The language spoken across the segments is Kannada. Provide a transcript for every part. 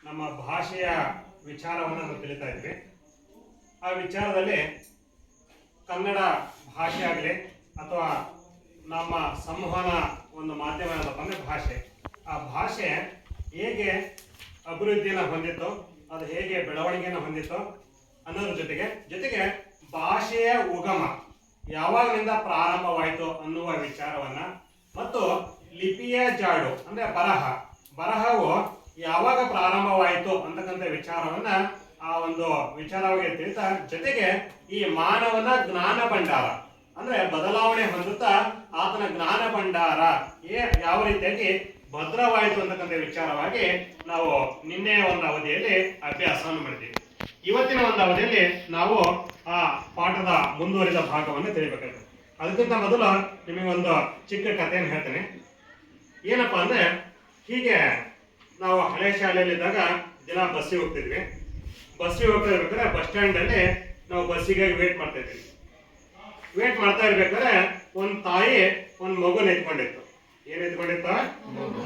ನಮ್ಮ ಭಾಷೆಯ ವಿಚಾರವನ್ನು ನಾವು ತಿಳಿತಾ ಇದ್ವಿ. ಆ ವಿಚಾರದಲ್ಲಿ ಕನ್ನಡ ಭಾಷೆ ಆಗಲಿ ಅಥವಾ ನಮ್ಮ ಸಂವಹನ ಒಂದು ಮಾಧ್ಯಮ ಏನಪ್ಪ ಅಂದರೆ ಭಾಷೆ. ಆ ಭಾಷೆ ಹೇಗೆ ಅಭಿವೃದ್ಧಿಯನ್ನು ಹೊಂದಿತ್ತು, ಅದು ಹೇಗೆ ಬೆಳವಣಿಗೆಯನ್ನು ಹೊಂದಿತ್ತು ಅನ್ನೋದ್ರ ಜೊತೆಗೆ ಭಾಷೆಯ ಉಗಮ ಯಾವಾಗಿನಿಂದ ಪ್ರಾರಂಭವಾಯಿತು ಅನ್ನುವ ವಿಚಾರವನ್ನ ಮತ್ತು ಲಿಪಿಯ ಜಾಡು ಅಂದ್ರೆ ಬರಹವು ಯಾವಾಗ ಪ್ರಾರಂಭವಾಯಿತು ಅಂತಕ್ಕಂಥ ವಿಚಾರವನ್ನ ಆ ಒಂದು ವಿಚಾರವಾಗಿ ತಿಳಿತಾ ಜೊತೆಗೆ ಈ ಮಾನವನ ಜ್ಞಾನ ಭಂಡಾರ ಅಂದ್ರೆ ಬದಲಾವಣೆ ಹೊಂದುತ್ತಾ ಆತನ ಜ್ಞಾನ ಭಂಡಾರ ಯಾವ ರೀತಿಯಾಗಿ ಭದ್ರವಾಯಿತು ಅಂತಕ್ಕಂಥ ವಿಚಾರವಾಗಿ ನಾವು ನಿನ್ನೆ ಒಂದು ಅವಧಿಯಲ್ಲಿ ಅಭ್ಯಾಸವನ್ನು ಮಾಡಿದ್ದೀವಿ. ಇವತ್ತಿನ ಒಂದು ಅವಧಿಯಲ್ಲಿ ನಾವು ಆ ಪಾಠದ ಮುಂದುವರಿದ ಭಾಗವನ್ನು ತಿಳಿಬೇಕಾಗುತ್ತೆ. ಅದಕ್ಕಿಂತ ಮೊದಲು ನಿಮಗೆ ಒಂದು ಚಿಕ್ಕ ಕಥೆಯನ್ನು ಹೇಳ್ತೇನೆ. ಏನಪ್ಪಾ ಅಂದ್ರೆ, ಹೀಗೆ ನಾವು ಹಳೆ ಶಾಲೆಯಲ್ಲಿದ್ದಾಗ ದಿನ ಬಸ್ಸಿಗೆ ಹೋಗ್ತಿದ್ವಿ. ಬಸ್ಸಿಗೆ ಹೋಗ್ತಾ ಇರ್ಬೇಕಾದ್ರೆ ಬಸ್ ಸ್ಟ್ಯಾಂಡ್ ಅಲ್ಲಿ ನಾವು ಬಸ್ಸಿಗೆ ವೇಟ್ ಮಾಡ್ತಾ ಇದ್ವಿ. ವೇಟ್ ಮಾಡ್ತಾ ಇರ್ಬೇಕಾದ್ರೆ ಒಂದು ತಾಯಿ ಒಂದು ಮಗುನ ಎತ್ಕೊಂಡಿತ್ತು. ಏನ್ ಎತ್ಕೊಂಡಿತ್ತು?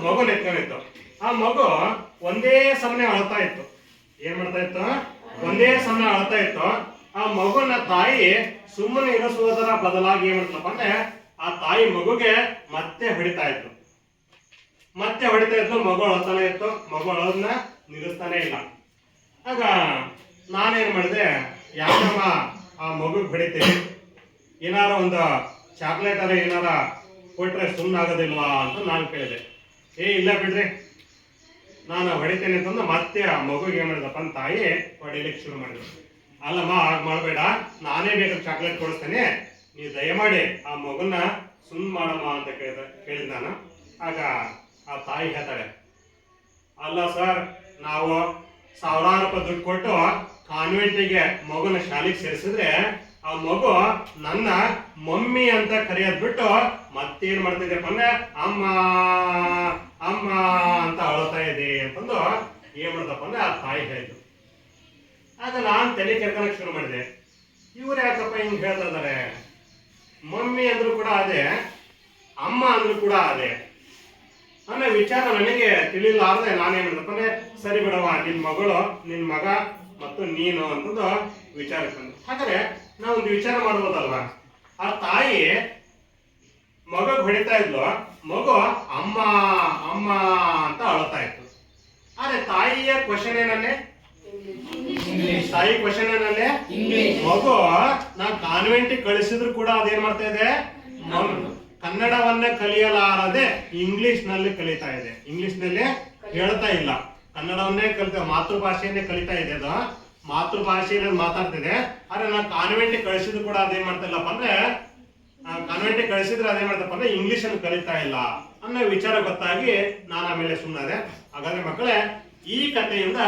ಮಗುನ ಎತ್ಕೊಂಡಿತ್ತು. ಆ ಮಗು ಒಂದೇ ಸಮನೆ ಅಳ್ತಾ ಇತ್ತು. ಏನ್ ಮಾಡ್ತಾ ಇತ್ತು? ಒಂದೇ ಸಮನೆ ಅಳ್ತಾ ಇತ್ತು. ಆ ಮಗುನ ತಾಯಿ ಸುಮ್ಮನೆ ಇರಿಸುವುದರ ಬದಲಾಗಿ ಏನ್ ಮಾಡ್ತಪ್ಪ ಅಂದ್ರೆ ಆ ತಾಯಿ ಮಗುಗೆ ಮತ್ತೆ ಹೊಡಿತಾ ಇತ್ತು. ಮಗು ಅಳ್ತಾನೆ ಇತ್ತು. ಮಗು ಅಳೋದನ್ನ ನಿಲ್ಲಿಸ್ತಾನೆ ಇಲ್ಲ. ಆಗ ನಾನೇನ್ ಮಾಡಿದೆ, ಯಾಕಮ್ಮ ಆ ಮಗುಗೆ ಹೊಡಿತೀವಿ, ಏನಾರ ಒಂದು ಚಾಕ್ಲೇಟ್ ಅರ ಏನಾರ ಕೊಟ್ರೆ ಸುಮ್ಮನೆ ಆಗೋದಿಲ್ವಾ ಅಂತ ನಾನು ಕೇಳಿದೆ. ಇಲ್ಲ ಬಿಡ್ರಿ, ನಾನು ಹೊಡಿತೇನೆ ಅಂತಂದು ಮತ್ತೆ ಆ ಮಗುಗೆ ಏನ್ ಮಾಡಿದಪ್ಪ ಅಂತ ತಾಯಿ ಹೊಡಿಲಿಕ್ಕೆ ಶುರು ಮಾಡಿದ್ರು. ಅಲ್ಲಮ್ಮ ಹಾಗೆ ಮಾಡಬೇಡ, ನಾನೇ ಬೇಕಾದ್ರೆ ಚಾಕ್ಲೇಟ್ ಕೊಡಿಸ್ತೇನೆ, ನೀವು ದಯಮಾಡಿ ಆ ಮಗುನ ಸುಮ್ಮನೆ ಮಾಡಮ್ಮ ಅಂತ ಕೇಳಿದ ನಾನು. ಆಗ ಆ ತಾಯಿ ಹೇಳ್ತಾಳೆ, ಅಲ್ಲ ಸರ್, ನಾವು ಸಾವಿರಾರು ರೂಪಾಯಿ ದುಡ್ಡು ಕೊಟ್ಟು ಕಾನ್ವೆಂಟಿಗೆ ಮಗುನ ಶಾಲೆಗೆ ಸೇರಿಸಿದ್ರೆ ಆ ಮಗು ನನ್ನ ಮಮ್ಮಿ ಅಂತ ಕರೆಯೋದ್ ಬಿಟ್ಟು ಮತ್ತೇನ್ ಮಾಡ್ತಿದ್ದೆಪ್ಪ ಅಂದ್ರೆ ಅಮ್ಮ ಅಮ್ಮ ಅಂತ ಅಳ್ತಾ ಇದೆ ಅಂತಂದು ಏನ್ ಮಾಡ್ತಪ್ಪ ಅಂದ್ರೆ ಆ ತಾಯಿ ಹೇಳಿದ್ರು. ಆಗ ನಾನ್ ತಲೆ ಕೆರ್ಕನಕ್ ಶುರು ಮಾಡಿದೆ. ಇವ್ರು ಯಾಕಪ್ಪ ಹಿಂಗ್ ಹೇಳ್ತಾ ಇದಾರೆ? ಮಮ್ಮಿ ಅಂದ್ರು ಕೂಡ ಅದೇ, ಅಮ್ಮ ಅಂದ್ರು ಕೂಡ ಅದೇ ಅನ್ನೋ ವಿಚಾರ ನನಗೆ ತಿಳಿಲಾರದೆ ನಾನೇನ್ ಮಾಡಿದಪ್ಪ ಅಂದ್ರೆ ಸರಿ ಬಿಡವ, ನಿನ್ ಮಗ ಮತ್ತು ನೀನು ಅಂತಂದು ವಿಚಾರ ತಂದು. ಹಾಗಾದ್ರೆ ನಾವೊಂದು ವಿಚಾರ ಮಾಡ್ಬೋದಲ್ವಾ, ಆ ತಾಯಿ ಮಗ ಹೊಡಿತಾ ಇದ್ಲು, ಮಗು ಅಮ್ಮ ಅಮ್ಮ ಅಂತ ಅಳ್ತಾ ಇತ್ತು. ಆದ್ರೆ ತಾಯಿಯ ಕ್ವಶನ್ ಏನಲ್ಲೇ? ತಾಯಿ ಕ್ವಶನ್ ಏನಲ್ಲೇ? ಮಗು ನಾ ಕಾನ್ವೆಂಟಿಗೆ ಕಳಿಸಿದ್ರು ಕೂಡ ಅದೇನ್ ಮಾಡ್ತಾ ಇದೆ? ಕನ್ನಡವನ್ನ ಕಲಿಯಲಾರದೆ ಇಂಗ್ಲಿಷ್ ನಲ್ಲಿ ಕಲಿತಾ ಇದೆ. ಇಂಗ್ಲಿಷ್ ನಲ್ಲಿ ಹೇಳ್ತಾ ಇಲ್ಲ, ಕನ್ನಡವನ್ನೇ ಕಲಿತ, ಮಾತೃಭಾಷೆಯನ್ನೇ ಕಲಿತಾ ಇದೆ. ಅದು ಮಾತೃಭಾಷೆಯಲ್ಲಿ ಮಾತಾಡ್ತಿದೆ. ಆದ್ರೆ ನಾ ಕಾನ್ವೆಂಟಿಗೆ ಕಳಿಸಿದ್ರು ಕೂಡ ಅದೇನ್ ಮಾಡ್ತಾ ಇಲ್ಲಪ್ಪ ಅಂದ್ರೆ, ಕಾನ್ವೆಂಟಿಗೆ ಕಳಿಸಿದ್ರೆ ಅದೇನ್ ಮಾಡ್ತಪ್ಪ ಅಂದ್ರೆ ಇಂಗ್ಲಿಷ್ ಅನ್ನು ಕಲಿತಾ ಇಲ್ಲ ಅನ್ನೋ ವಿಚಾರ ಗೊತ್ತಾಗಿ ನಾನು ಆಮೇಲೆ ಸುಮ್ಮನಾದೆ. ಹಾಗಾದ್ರೆ ಮಕ್ಕಳೇ, ಈ ಕಥೆಯಿಂದ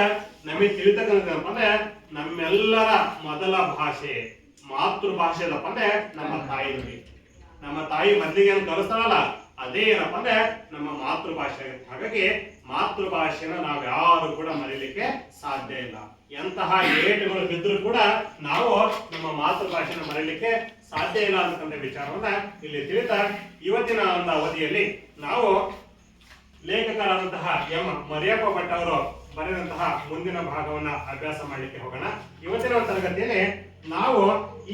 ನಮಗೆ ತಿಳಿತಕ್ಕಂಥದ್ದಪ್ಪ ಅಂದ್ರೆ ನಮ್ಮೆಲ್ಲರ ಮೊದಲ ಭಾಷೆ ಮಾತೃಭಾಷೆ ಅಲ್ಲಪ್ಪ ಅಂದ್ರೆ ನಮ್ಮ ತಾಯಿ ನುಡಿ. ನಮ್ಮ ತಾಯಿ ಮೊದಲಿಗೆ ಏನು ಕಲಿಸ್ತಾರಲ್ಲ ಅದೇ ಏನಪ್ಪ ಅಂದ್ರೆ ನಮ್ಮ ಮಾತೃಭಾಷೆ. ಹಾಗಾಗಿ ಮಾತೃಭಾಷೆನ ನಾವ್ಯಾರು ಕೂಡ ಮರೀಲಿಕ್ಕೆ ಸಾಧ್ಯ ಇಲ್ಲ. ಎಂತಹ ಏಟುಗಳು ಬಿದ್ದರೂ ಕೂಡ ನಾವು ನಮ್ಮ ಮಾತೃಭಾಷೆನ ಮರೀಲಿಕ್ಕೆ ಸಾಧ್ಯ ಇಲ್ಲ ಅಂತಕ್ಕಂಥ ವಿಚಾರವನ್ನ ಇಲ್ಲಿ ತಿಳಿತಾ ಇವತ್ತಿನ ಒಂದು ಅವಧಿಯಲ್ಲಿ ನಾವು ಲೇಖಕರಾದಂತಹ ಎಂ ಮರಿಯಪ್ಪ ಭಟ್ ಅವರು ಬರೆದಂತಹ ಮುಂದಿನ ಭಾಗವನ್ನ ಅಭ್ಯಾಸ ಮಾಡಲಿಕ್ಕೆ ಹೋಗೋಣ. ಇವತ್ತಿನ ಒಂದು ತರಗತಿಯಲ್ಲಿ ನಾವು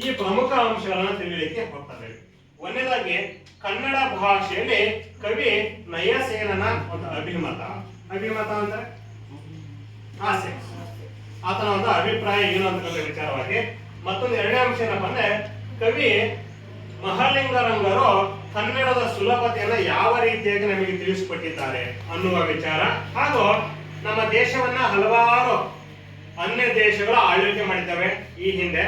ಈ ಪ್ರಮುಖ ಅಂಶಗಳನ್ನ ತಿಳಿಯಲಿಕ್ಕೆ ಹೋಗ್ತಾ ಇದ್ದೇವೆ. ಒಂದನೇದಾಗಿ, ಕನ್ನಡ ಭಾಷೆಯಲ್ಲಿ ಕವಿ ನಯಸೇನನ ಒಂದು ಅಭಿಮತ ಅಂದ್ರೆ ಆಸೆ, ಆತನ ಒಂದು ಅಭಿಪ್ರಾಯ ಏನು ಅಂತಕ್ಕಂಥ ವಿಚಾರವಾಗಿ. ಮತ್ತೊಂದು ಎರಡನೇ ಅಂಶ ಏನಪ್ಪ ಅಂದ್ರೆ, ಕವಿ ಮಹಾಲಿಂಗರಂಗರು ಕನ್ನಡದ ಸುಲಭತೆಯನ್ನ ಯಾವ ರೀತಿಯಾಗಿ ನಮಗೆ ತಿಳಿಸಿಕೊಟ್ಟಿದ್ದಾರೆ ಅನ್ನುವ ವಿಚಾರ. ಹಾಗೂ ನಮ್ಮ ದೇಶವನ್ನ ಹಲವಾರು ಅನ್ಯ ದೇಶಗಳು ಆಳ್ವಿಕೆ ಮಾಡಿದ್ದಾವೆ ಈ ಹಿಂದೆ.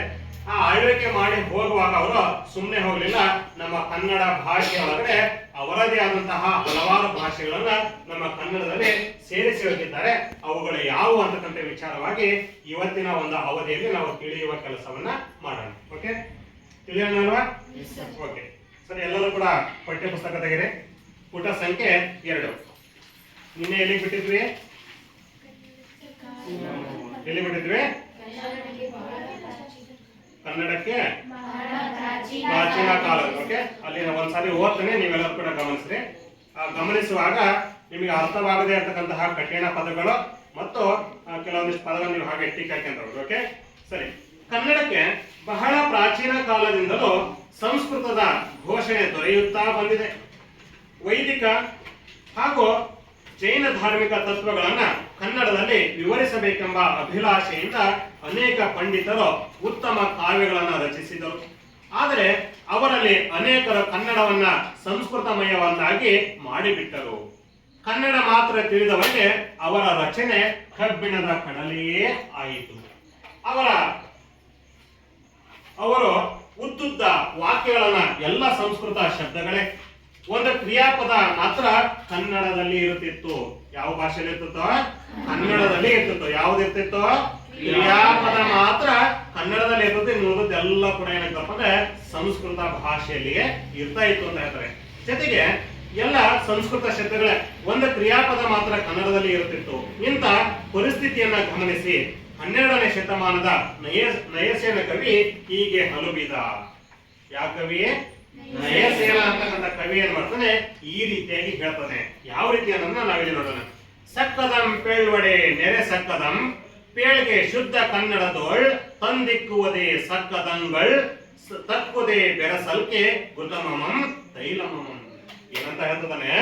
ಆ ಆಳ್ವಿಕೆ ಮಾಡಿ ಹೋಗುವಾಗ ಅವರು ಸುಮ್ಮನೆ ಹೋಗ್ಲಿಲ್ಲ. ನಮ್ಮ ಕನ್ನಡ ಭಾಷೆ ಒಳಗಡೆ ಅವರದೇ ಆದಂತಹ ಹಲವಾರು ಭಾಷೆಗಳನ್ನ ನಮ್ಮ ಕನ್ನಡದಲ್ಲಿ ಸೇರಿಸಿ ಹೋಗಿದ್ದಾರೆ. ಅವುಗಳು ಯಾವುವು ಅಂತಕ್ಕಂಥ ವಿಚಾರವಾಗಿ ಇವತ್ತಿನ ಒಂದು ಅವಧಿಯಲ್ಲಿ ನಾವು ತಿಳಿಯುವ ಕೆಲಸವನ್ನ ಮಾಡೋಣ. ಓಕೆ, ತಿಳಿಯೋಣ ಅಲ್ವಾ? ಓಕೆ ಸರಿ, ಎಲ್ಲರೂ ಕೂಡ ಪಠ್ಯ ಪುಸ್ತಕ ತೆಗೆರಿ. ಪುಟ ಸಂಖ್ಯೆ 2. ನಿನ್ನೆ ಎಲ್ಲಿ ಬಿಟ್ಟಿದ್ವಿ? ಕನ್ನಡಕ್ಕೆ ಪ್ರಾಚೀನ ಕಾಲ. ಓಕೆ, ಅಲ್ಲಿ ಒಂದ್ಸಾರಿ ಓದ್ತೇನೆ, ನೀವೆಲ್ಲರೂ ಕೂಡ ಗಮನಿಸ್ರಿ. ಗಮನಿಸುವಾಗ ನಿಮಗೆ ಅರ್ಥವಾಗದೇ ಇರತಕ್ಕಂತಹ ಕಠಿಣ ಪದಗಳು ಮತ್ತು ಕೆಲವೊಂದಿಷ್ಟು ಪದಗಳನ್ನು ನೀವು ಹಾಗೆ ಟಿಕ್ ಹಾಕಿ ಅಂತ ಓಕೆ ಸರಿ. ಕನ್ನಡಕ್ಕೆ ಬಹಳ ಪ್ರಾಚೀನ ಕಾಲದಿಂದಲೂ ಸಂಸ್ಕೃತದ ಘೋಷಣೆ ದೊರೆಯುತ್ತಾ ಬಂದಿದೆ. ವೈದಿಕ ಹಾಗೂ ಜೈನ ಧಾರ್ಮಿಕ ತತ್ವಗಳನ್ನ ಕನ್ನಡದಲ್ಲಿ ವಿವರಿಸಬೇಕೆಂಬ ಅಭಿಲಾಷೆಯಿಂದ ಅನೇಕ ಪಂಡಿತರು ಉತ್ತಮ ಕಾವ್ಯಗಳನ್ನು ರಚಿಸಿದರು. ಆದರೆ ಅವರಲ್ಲಿ ಅನೇಕರು ಕನ್ನಡವನ್ನ ಸಂಸ್ಕೃತಮಯವನ್ನಾಗಿ ಮಾಡಿಬಿಟ್ಟರು. ಕನ್ನಡ ಮಾತ್ರ ತಿಳಿದವರಿಗೆ ಅವರ ರಚನೆ ಕಬ್ಬಿಣದ ಕಡಲೆಯೇ ಆಯಿತು. ಅವರು ಉದ್ದುದ್ದ ವಾಕ್ಯಗಳನ್ನ ಎಲ್ಲ ಸಂಸ್ಕೃತ ಶಬ್ದಗಳೇ. ಒಂದು ಕ್ರಿಯಾಪದ ಮಾತ್ರ ಕನ್ನಡದಲ್ಲಿ ಇರುತ್ತಿತ್ತು. ಯಾವ ಭಾಷೆಯಲ್ಲಿ ಇರ್ತಿತ್ತೋ? ಕನ್ನಡದಲ್ಲಿ ಇರ್ತಿತ್ತು. ಯಾವ್ದಿರ್ತಿತ್ತು? ಕ್ರಿಯಾಪದ ಮಾತ್ರ ಕನ್ನಡದಲ್ಲಿ ಇರ್ತದೆ. ಇನ್ನುಳಿದೆಲ್ಲ ಕೂಡ ಏನಾಗ್ತಪ್ಪ ಅಂದ್ರೆ ಸಂಸ್ಕೃತ ಭಾಷೆಯಲ್ಲಿಯೇ ಇರ್ತಾ ಇತ್ತು ಅಂತ ಹೇಳ್ತಾರೆ. ಜೊತೆಗೆ ಎಲ್ಲ ಸಂಸ್ಕೃತ ಶಬ್ದಗಳೇ, ಒಂದು ಕ್ರಿಯಾಪದ ಮಾತ್ರ ಕನ್ನಡದಲ್ಲಿ ಇರುತ್ತಿತ್ತು. ಇಂಥ ಪರಿಸ್ಥಿತಿಯನ್ನ ಗಮನಿಸಿ 12ನೇ ಶತಮಾನದ ನಯಸೇನ ಕವಿ ಹೀಗೆ ಹಲುಬಿದ. ಯಾವ ಕವಿ? ನಯಸೇನ ಅಂತಕ್ಕಂಥ ಕವಿ ಏನ್ ಮಾಡ್ತಾನೆ ಈ ರೀತಿಯಾಗಿ ಹೇಳ್ತಾನೆ. ಯಾವ ರೀತಿ ಅನ್ನೋದನ್ನ ನಾವಿಲ್ಲಿ ನೋಡೋಣ. ಸಕ್ಕದಂ ಪೇಳ್ವಡೆ ನೆರೆ ಸಕ್ಕದಂ ಪೇಳ್ಗೆ ಶುದ್ಧ ಕನ್ನಡದೋಳ್ ತಂದಿಕ್ಕುವುದೇ ಸಕ್ಕದಂಗಳ್ ತಕ್ಕುದೇ ಬೆರಸಲ್ಕೆ ಗುತಮಮಂ ತೈಲಮಮಂ. ಏನಂತ ಹೇಳ್ತದಾನೆ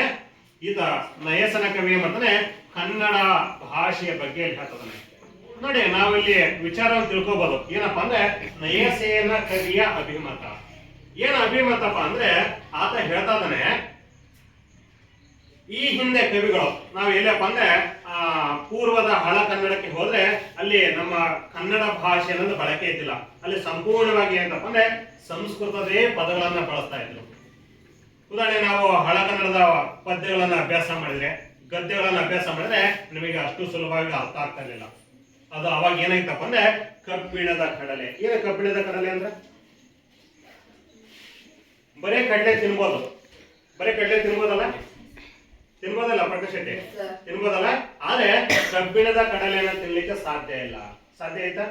ಈತ ನಯಸನ ಕವಿ ಏನ್ ಮಾಡ್ತಾನೆ ಕನ್ನಡ ಭಾಷೆಯ ಬಗ್ಗೆ ಹೇಳ್ತದಾನೆ. ನೋಡಿ, ನಾವಿಲ್ಲಿ ವಿಚಾರವನ್ನು ತಿಳ್ಕೋಬಹುದು. ಏನಪ್ಪಾ ಅಂದ್ರೆ ನಯಸೇನ ಕವಿಯ ಅಭಿಮತ. ಏನ ಅಭಿಮತಪ್ಪ ಅಂದ್ರೆ ಆತ ಹೇಳ್ತಾ ಇದ್ದಾನೆ, ಈ ಹಿಂದೆ ಕವಿಗಳು ನಾವು ಎಲ್ಲಪ್ಪ ಅಂದ್ರೆ ಪೂರ್ವದ ಹಳ ಕನ್ನಡಕ್ಕೆ ಹೋದ್ರೆ ಅಲ್ಲಿ ನಮ್ಮ ಕನ್ನಡ ಭಾಷೆ ಅನ್ನೋದು ಬಳಕೆ ಇದ್ದಿಲ್ಲ. ಅಲ್ಲಿ ಸಂಪೂರ್ಣವಾಗಿ ಏನಪ್ಪ ಅಂದ್ರೆ ಸಂಸ್ಕೃತದೇ ಪದಗಳನ್ನ ಬಳಸ್ತಾ ಇದ್ರು. ಉದಾಹರಣೆ, ನಾವು ಹಳ ಕನ್ನಡದ ಪದ್ಯಗಳನ್ನ ಅಭ್ಯಾಸ ಮಾಡಿದ್ರೆ, ಗದ್ಯಗಳನ್ನ ಅಭ್ಯಾಸ ಮಾಡಿದ್ರೆ ನಿಮಗೆ ಅಷ್ಟು ಸುಲಭವಾಗಿ ಅರ್ಥ ಆಗ್ತಾ ಇರಲಿಲ್ಲ. ಅದು ಅವಾಗ ಏನಾಯ್ತಪ್ಪ ಅಂದ್ರೆ ಕಬ್ಬಿಣದ ಕಡಲೆ. ಏನು ಕಬ್ಬಿಣದ ಕಡಲೆ ಅಂದ್ರೆ ಬರೇ ಕಡಲೆ ತಿನ್ಬೋದು. ಬರೇ ಕಡಲೆ ತಿನ್ಬೋದಲ್ಲ ಪ್ರಕಾಶ್ ಶೆಟ್ಟಿ? ತಿನ್ಬೋದಲ್ಲ. ಆದ್ರೆ ಕಬ್ಬಿಣದ ಕಡಲೆಯನ್ನ ತಿನ್ಲಿಕ್ಕೆ ಸಾಧ್ಯ ಇಲ್ಲ. ಸಾಧ್ಯ ಆಯ್ತಾ?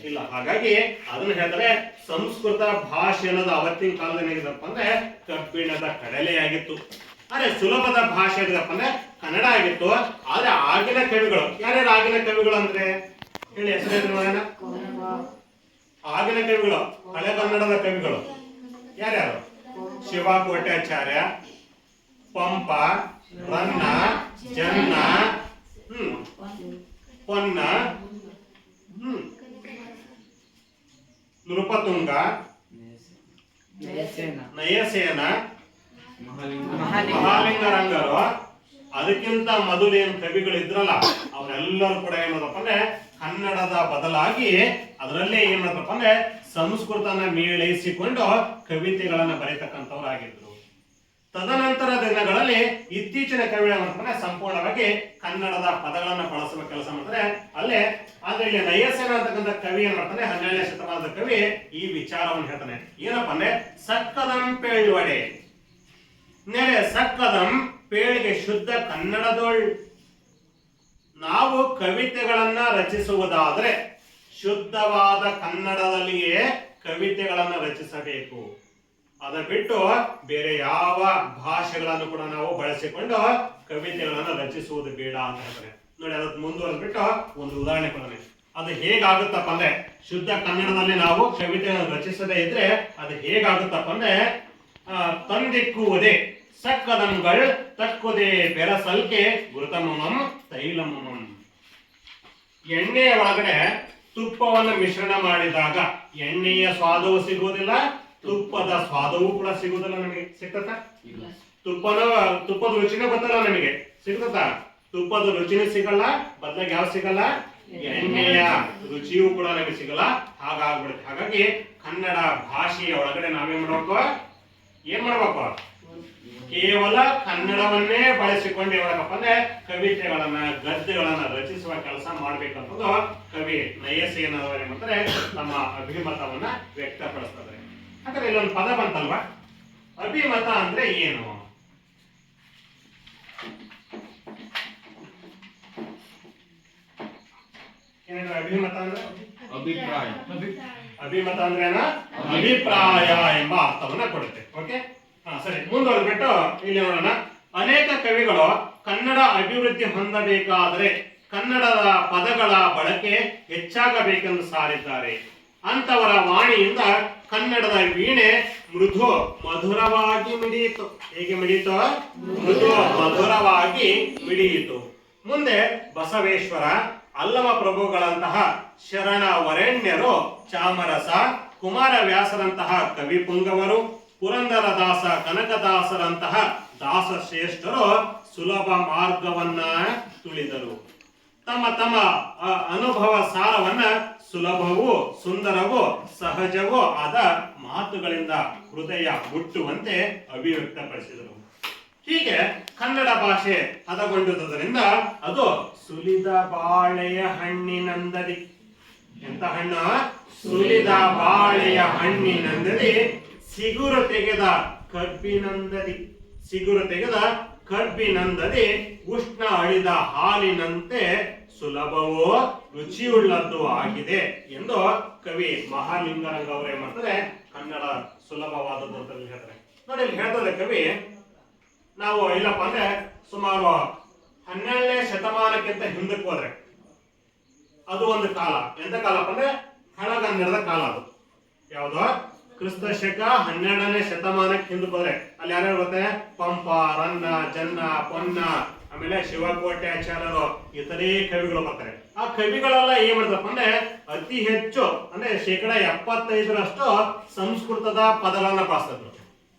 ಇಲ್ಲ. ಹಾಗಾಗಿ ಅದನ್ನ ಹೇಳಿದ್ರೆ ಸಂಸ್ಕೃತ ಭಾಷೆ ಅನ್ನೋದು ಅವತ್ತಿನ ಕಾಲದಲ್ಲಿ ಏನಿದಪ್ಪ ಅಂದ್ರೆ ಕಬ್ಬಿಣದ ಕಡಲೆಯಾಗಿತ್ತು. ಆದ್ರೆ ಸುಲಭದ ಭಾಷೆ ಏನಿದಪ್ಪ ಅಂದ್ರೆ ಕನ್ನಡ ಆಗಿತ್ತು. ಆದ್ರೆ ಆಗಿನ ಕವಿಗಳು ಯಾರ್ಯಾರು? ಆಗಿನ ಕವಿಗಳು ಅಂದ್ರೆ ಹೇಳಿ ಹೆಸರು ನೋಡೋಣ. ಆಗಿನ ಕವಿಗಳು, ಹಳೆ ಕನ್ನಡದ ಕವಿಗಳು ಯಾರ್ಯಾರು? ಶಿವ ಕೋಟ್ಯಾಚಾರ್ಯ, ಪಂಪ, ರನ್ನ, ಜನ್ನ, ಪೊನ್ನ, ನೃಪತುಂಗ, ನಯಸೇನ, ಮಹಾಲಿಂಗರಂಗರು. ಅದಕ್ಕಿಂತ ಮೊದಲು ಏನ್ ಕವಿಗಳು ಇದ್ರಲ್ಲ ಅವರೆಲ್ಲರೂ ಕೂಡ ಏನದಪ್ಪ ಅಂದ್ರೆ ಕನ್ನಡದ ಬದಲಾಗಿ ಅದರಲ್ಲೇ ಏನದಪ್ಪ ಅಂದ್ರೆ ಸಂಸ್ಕೃತನ ಮೇಳೈಸಿಕೊಂಡು ಕವಿತೆಗಳನ್ನ ಬರೀತಕ್ಕಂಥವ್ರಾಗಿದ್ರು. ತದನಂತರ ದಿನಗಳಲ್ಲಿ ಇತ್ತೀಚಿನ ಕವಿಗಳ ಸಂಪೂರ್ಣವಾಗಿ ಕನ್ನಡದ ಪದಗಳನ್ನ ಬಳಸುವ ಕೆಲಸ ಮಾಡ್ತಾರೆ. ಆದ್ರೆ ಇಲ್ಲಿ ನಯಸೇನ ಅಂತಕ್ಕಂಥ ಕವಿ ಏನ್ ಮಾಡ್ತಾನೆ 12ನೇ ಶತಮಾನದ ಕವಿ ಈ ವಿಚಾರವನ್ನು ಹೇಳ್ತಾನೆ. ಏನಪ್ಪಾ ಅಂದ್ರೆ ಸಕ್ಕದಂ ಪೇಳ್ವಡೆ ನೆರೆ ಸಕ್ಕದಂ ಪೇಳಿಗೆ ಶುದ್ಧ ಕನ್ನಡದೊಳ್. ನಾವು ಕವಿತೆಗಳನ್ನ ರಚಿಸುವುದಾದ್ರೆ ಶುದ್ಧವಾದ ಕನ್ನಡದಲ್ಲಿಯೇ ಕವಿತೆಗಳನ್ನ ರಚಿಸಬೇಕು. ಅದ ಬಿಟ್ಟು ಬೇರೆ ಯಾವ ಭಾಷೆಗಳನ್ನು ಕೂಡ ನಾವು ಬಳಸಿಕೊಂಡು ಕವಿತೆಗಳನ್ನು ರಚಿಸುವುದು ಬೇಡ ಅಂತ ಹೇಳ್ತಾರೆ. ನೋಡಿ, ಅದಕ್ಕೆ ಮುಂದುವರೆದ್ಬಿಟ್ಟು ಒಂದು ಉದಾಹರಣೆ ಕೊಡೋಣ. ಅದು ಹೇಗಾಗುತ್ತಪ್ಪ ಅಂದ್ರೆ ಶುದ್ಧ ಕನ್ನಡದಲ್ಲಿ ನಾವು ಕವಿತೆಗಳನ್ನು ರಚಿಸದೇ ಇದ್ರೆ ಅದು ಹೇಗಾಗುತ್ತಪ್ಪ ಅಂದ್ರೆ ತಂದಿಕ್ಕುವುದೇ ಸಕ್ಕದಂಗಳ್ ತಕ್ಕುದೇ ಬೆರಸಲ್ಕೆ ಗುರುತಮಮಂ ತೈಲಮಮಂ. ಎಣ್ಣೆಯ ಒಳಗಡೆ ತುಪ್ಪವನ್ನು ಮಿಶ್ರಣ ಮಾಡಿದಾಗ ಎಣ್ಣೆಯ ಸ್ವಾದವು ಸಿಗುವುದಿಲ್ಲ, ತುಪ್ಪದ ಸ್ವಾದವೂ ಕೂಡ ಸಿಗುವುದಿಲ್ಲ. ನಮಗೆ ಸಿಗ್ತತ? ತುಪ್ಪದ ರುಚಿನೇ ಗೊತ್ತಲ್ಲ ನಮಗೆ. ಸಿಗ್ತತ? ತುಪ್ಪದ ರುಚಿನೂ ಸಿಗಲ್ಲ, ಬದಲಾಗಿ ಯಾವ ಸಿಗಲ್ಲ? ಎಣ್ಣೆಯ ರುಚಿಯೂ ಕೂಡ ನಮಗೆ ಸಿಗಲ್ಲ. ಹಾಗಾಗ್ಬಿಡುತ್ತೆ. ಹಾಗಾಗಿ ಕನ್ನಡ ಭಾಷೆಯ ಒಳಗಡೆ ನಾವೇನ್ ಮಾಡ್ಬೇಕು? ಕೇವಲ ಕನ್ನಡವನ್ನೇ ಬಳಸಿಕೊಂಡು ಏನಪ್ಪ ಅಂದ್ರೆ ಕವಿತೆಗಳನ್ನ ಗದ್ಯಗಳನ್ನ ರಚಿಸುವ ಕೆಲಸ ಮಾಡ್ಬೇಕಂತದ್ದು ಕವಿ ನಯಸೇನವರು ಏನಂತಾರೆ ತಮ್ಮ ಅಭಿಮತವನ್ನ ವ್ಯಕ್ತಪಡಿಸ್ತಾರೆ. ಹಾಗಾದ್ರೆ ಇಲ್ಲೊಂದು ಪದ ಬಂತಲ್ವಾ, ಅಭಿಮತ ಅಂದ್ರೆ ಏನು? ಏನಿದೆ ಅಭಿಮತ ಅಂದ್ರೆ? ಅಭಿಪ್ರಾಯ. ಅಭಿಮತ ಅಂದ್ರೆ ಅಭಿಪ್ರಾಯ ಎಂಬ ಅರ್ಥವನ್ನ ಕೊಡುತ್ತೆ. ಓಕೆ, ಸರಿ, ಮುಂದುವರೆದ್ಬಿಟ್ಟು ಇಲ್ಲಿ ನೋಡೋಣ. ಅನೇಕ ಕವಿಗಳು ಕನ್ನಡ ಅಭಿವೃದ್ಧಿ ಹೊಂದಬೇಕಾದರೆ ಕನ್ನಡದ ಪದಗಳ ಬಳಕೆ ಹೆಚ್ಚಾಗಬೇಕೆಂದು ಸಾರಿದ್ದಾರೆ. ಅಂತವರ ವಾಣಿಯಿಂದ ಕನ್ನಡದ ವೀಣೆ ಮೃದು ಮಧುರವಾಗಿ ಮಿಡಿಯಿತು. ಹೇಗೆ ಮಿಡಿಯಿತು? ಮೃದು ಮಧುರವಾಗಿ ಮಿಡಿಯಿತು. ಮುಂದೆ ಬಸವೇಶ್ವರ, ಅಲ್ಲಮ ಪ್ರಭುಗಳಂತಹ ಶರಣ ವರೆಣ್ಯರು, ಚಾಮರಸ, ಕುಮಾರವ್ಯಾಸರಂತಹ ಕವಿ ಪುಂಗವರು, ಪುರಂದರದಾಸ, ಕನಕದಾಸರಂತಹ ದಾಸ ಶ್ರೇಷ್ಠರು ಸುಲಭ ಮಾರ್ಗವನ್ನ ತುಳಿದರು. ತಮ್ಮ ತಮ್ಮ ಅನುಭವ ಸಾರವನ್ನ ಸುಲಭವೂ ಸುಂದರವೂ ಸಹಜವೂ ಆದ ಮಾತುಗಳಿಂದ ಹೃದಯ ಮುಟ್ಟುವಂತೆ ಅಭಿವ್ಯಕ್ತಪಡಿಸಿದರು. ಹೀಗೆ ಕನ್ನಡ ಭಾಷೆ ಹದಗೊಂಡುದರಿಂದ ಅದು ಸುಲಿದ ಬಾಳೆಯ ಹಣ್ಣಿನಂದದಿ. ಎಂತ ಹಣ್ಣು? ಸುಲಿದ ಬಾಳೆಯ ಹಣ್ಣಿನಂದದಿ, ಸಿಗುರು ತೆಗೆದ ಕಬ್ಬಿನಂದದಿ. ಸಿಗುರು ತೆಗೆದ ಕಬ್ಬಿನಂದದಿ, ಉಷ್ಣ ಅಳಿದ ಹಾಲಿನಂತೆ ಸುಲಭವೋ ರುಚಿಯುಳ್ಳದ್ದು ಆಗಿದೆ ಎಂದು ಕವಿ ಮಹಾಲಿಂಗರಂಗ ಅವರು ಏನ್ ಮಾಡ್ತಾರೆ, ಕನ್ನಡ ಸುಲಭವಾದದ್ದು ಅಂತ ಹೇಳ್ತಾರೆ. ನೋಡಿ, ಇಲ್ಲಿ ಹೇಳ್ತಾರೆ ಕವಿ, ನಾವು ಇಲ್ಲಪ್ಪ ಅಂದ್ರೆ ಸುಮಾರು 12ನೇ ಶತಮಾನಕ್ಕಿಂತ ಹಿಂದಕ್ಕೆ ಹೋದ್ರೆ ಅದು ಒಂದು ಕಾಲ. ಎಂತ ಕಾಲಪ್ಪ ಅಂದ್ರೆ ಹಳಗನ್ನಡದ ಕಾಲ. ಅದು ಯಾವ್ದು? ಕ್ರಿಸ್ತ ಶಕ 12ನೇ ಶತಮಾನಕ್ಕೆ ಹಿಂದಕ್ಕೆ ಹೋದ್ರೆ ಅಲ್ಲಿ ಯಾರ್ಯಾರು ಬರುತ್ತೆ? ಪಂಪ, ರನ್ನ, ಜನ್ನ, ಪೊನ್ನ, ಆಮೇಲೆ ಶಿವಕೋಟ್ಯಾಚಾರ್ಯರು, ಇತರೇ ಕವಿಗಳು ಬರ್ತಾರೆ. ಆ ಕವಿಗಳೆಲ್ಲ ಏನ್ ಮಾಡ್ತಾರಪ್ಪ ಅಂದ್ರೆ ಅತಿ ಹೆಚ್ಚು ಅಂದ್ರೆ 75% ಸಂಸ್ಕೃತದ ಪದಗಳನ್ನ ಬಳಸ್ತಿದ್ರು.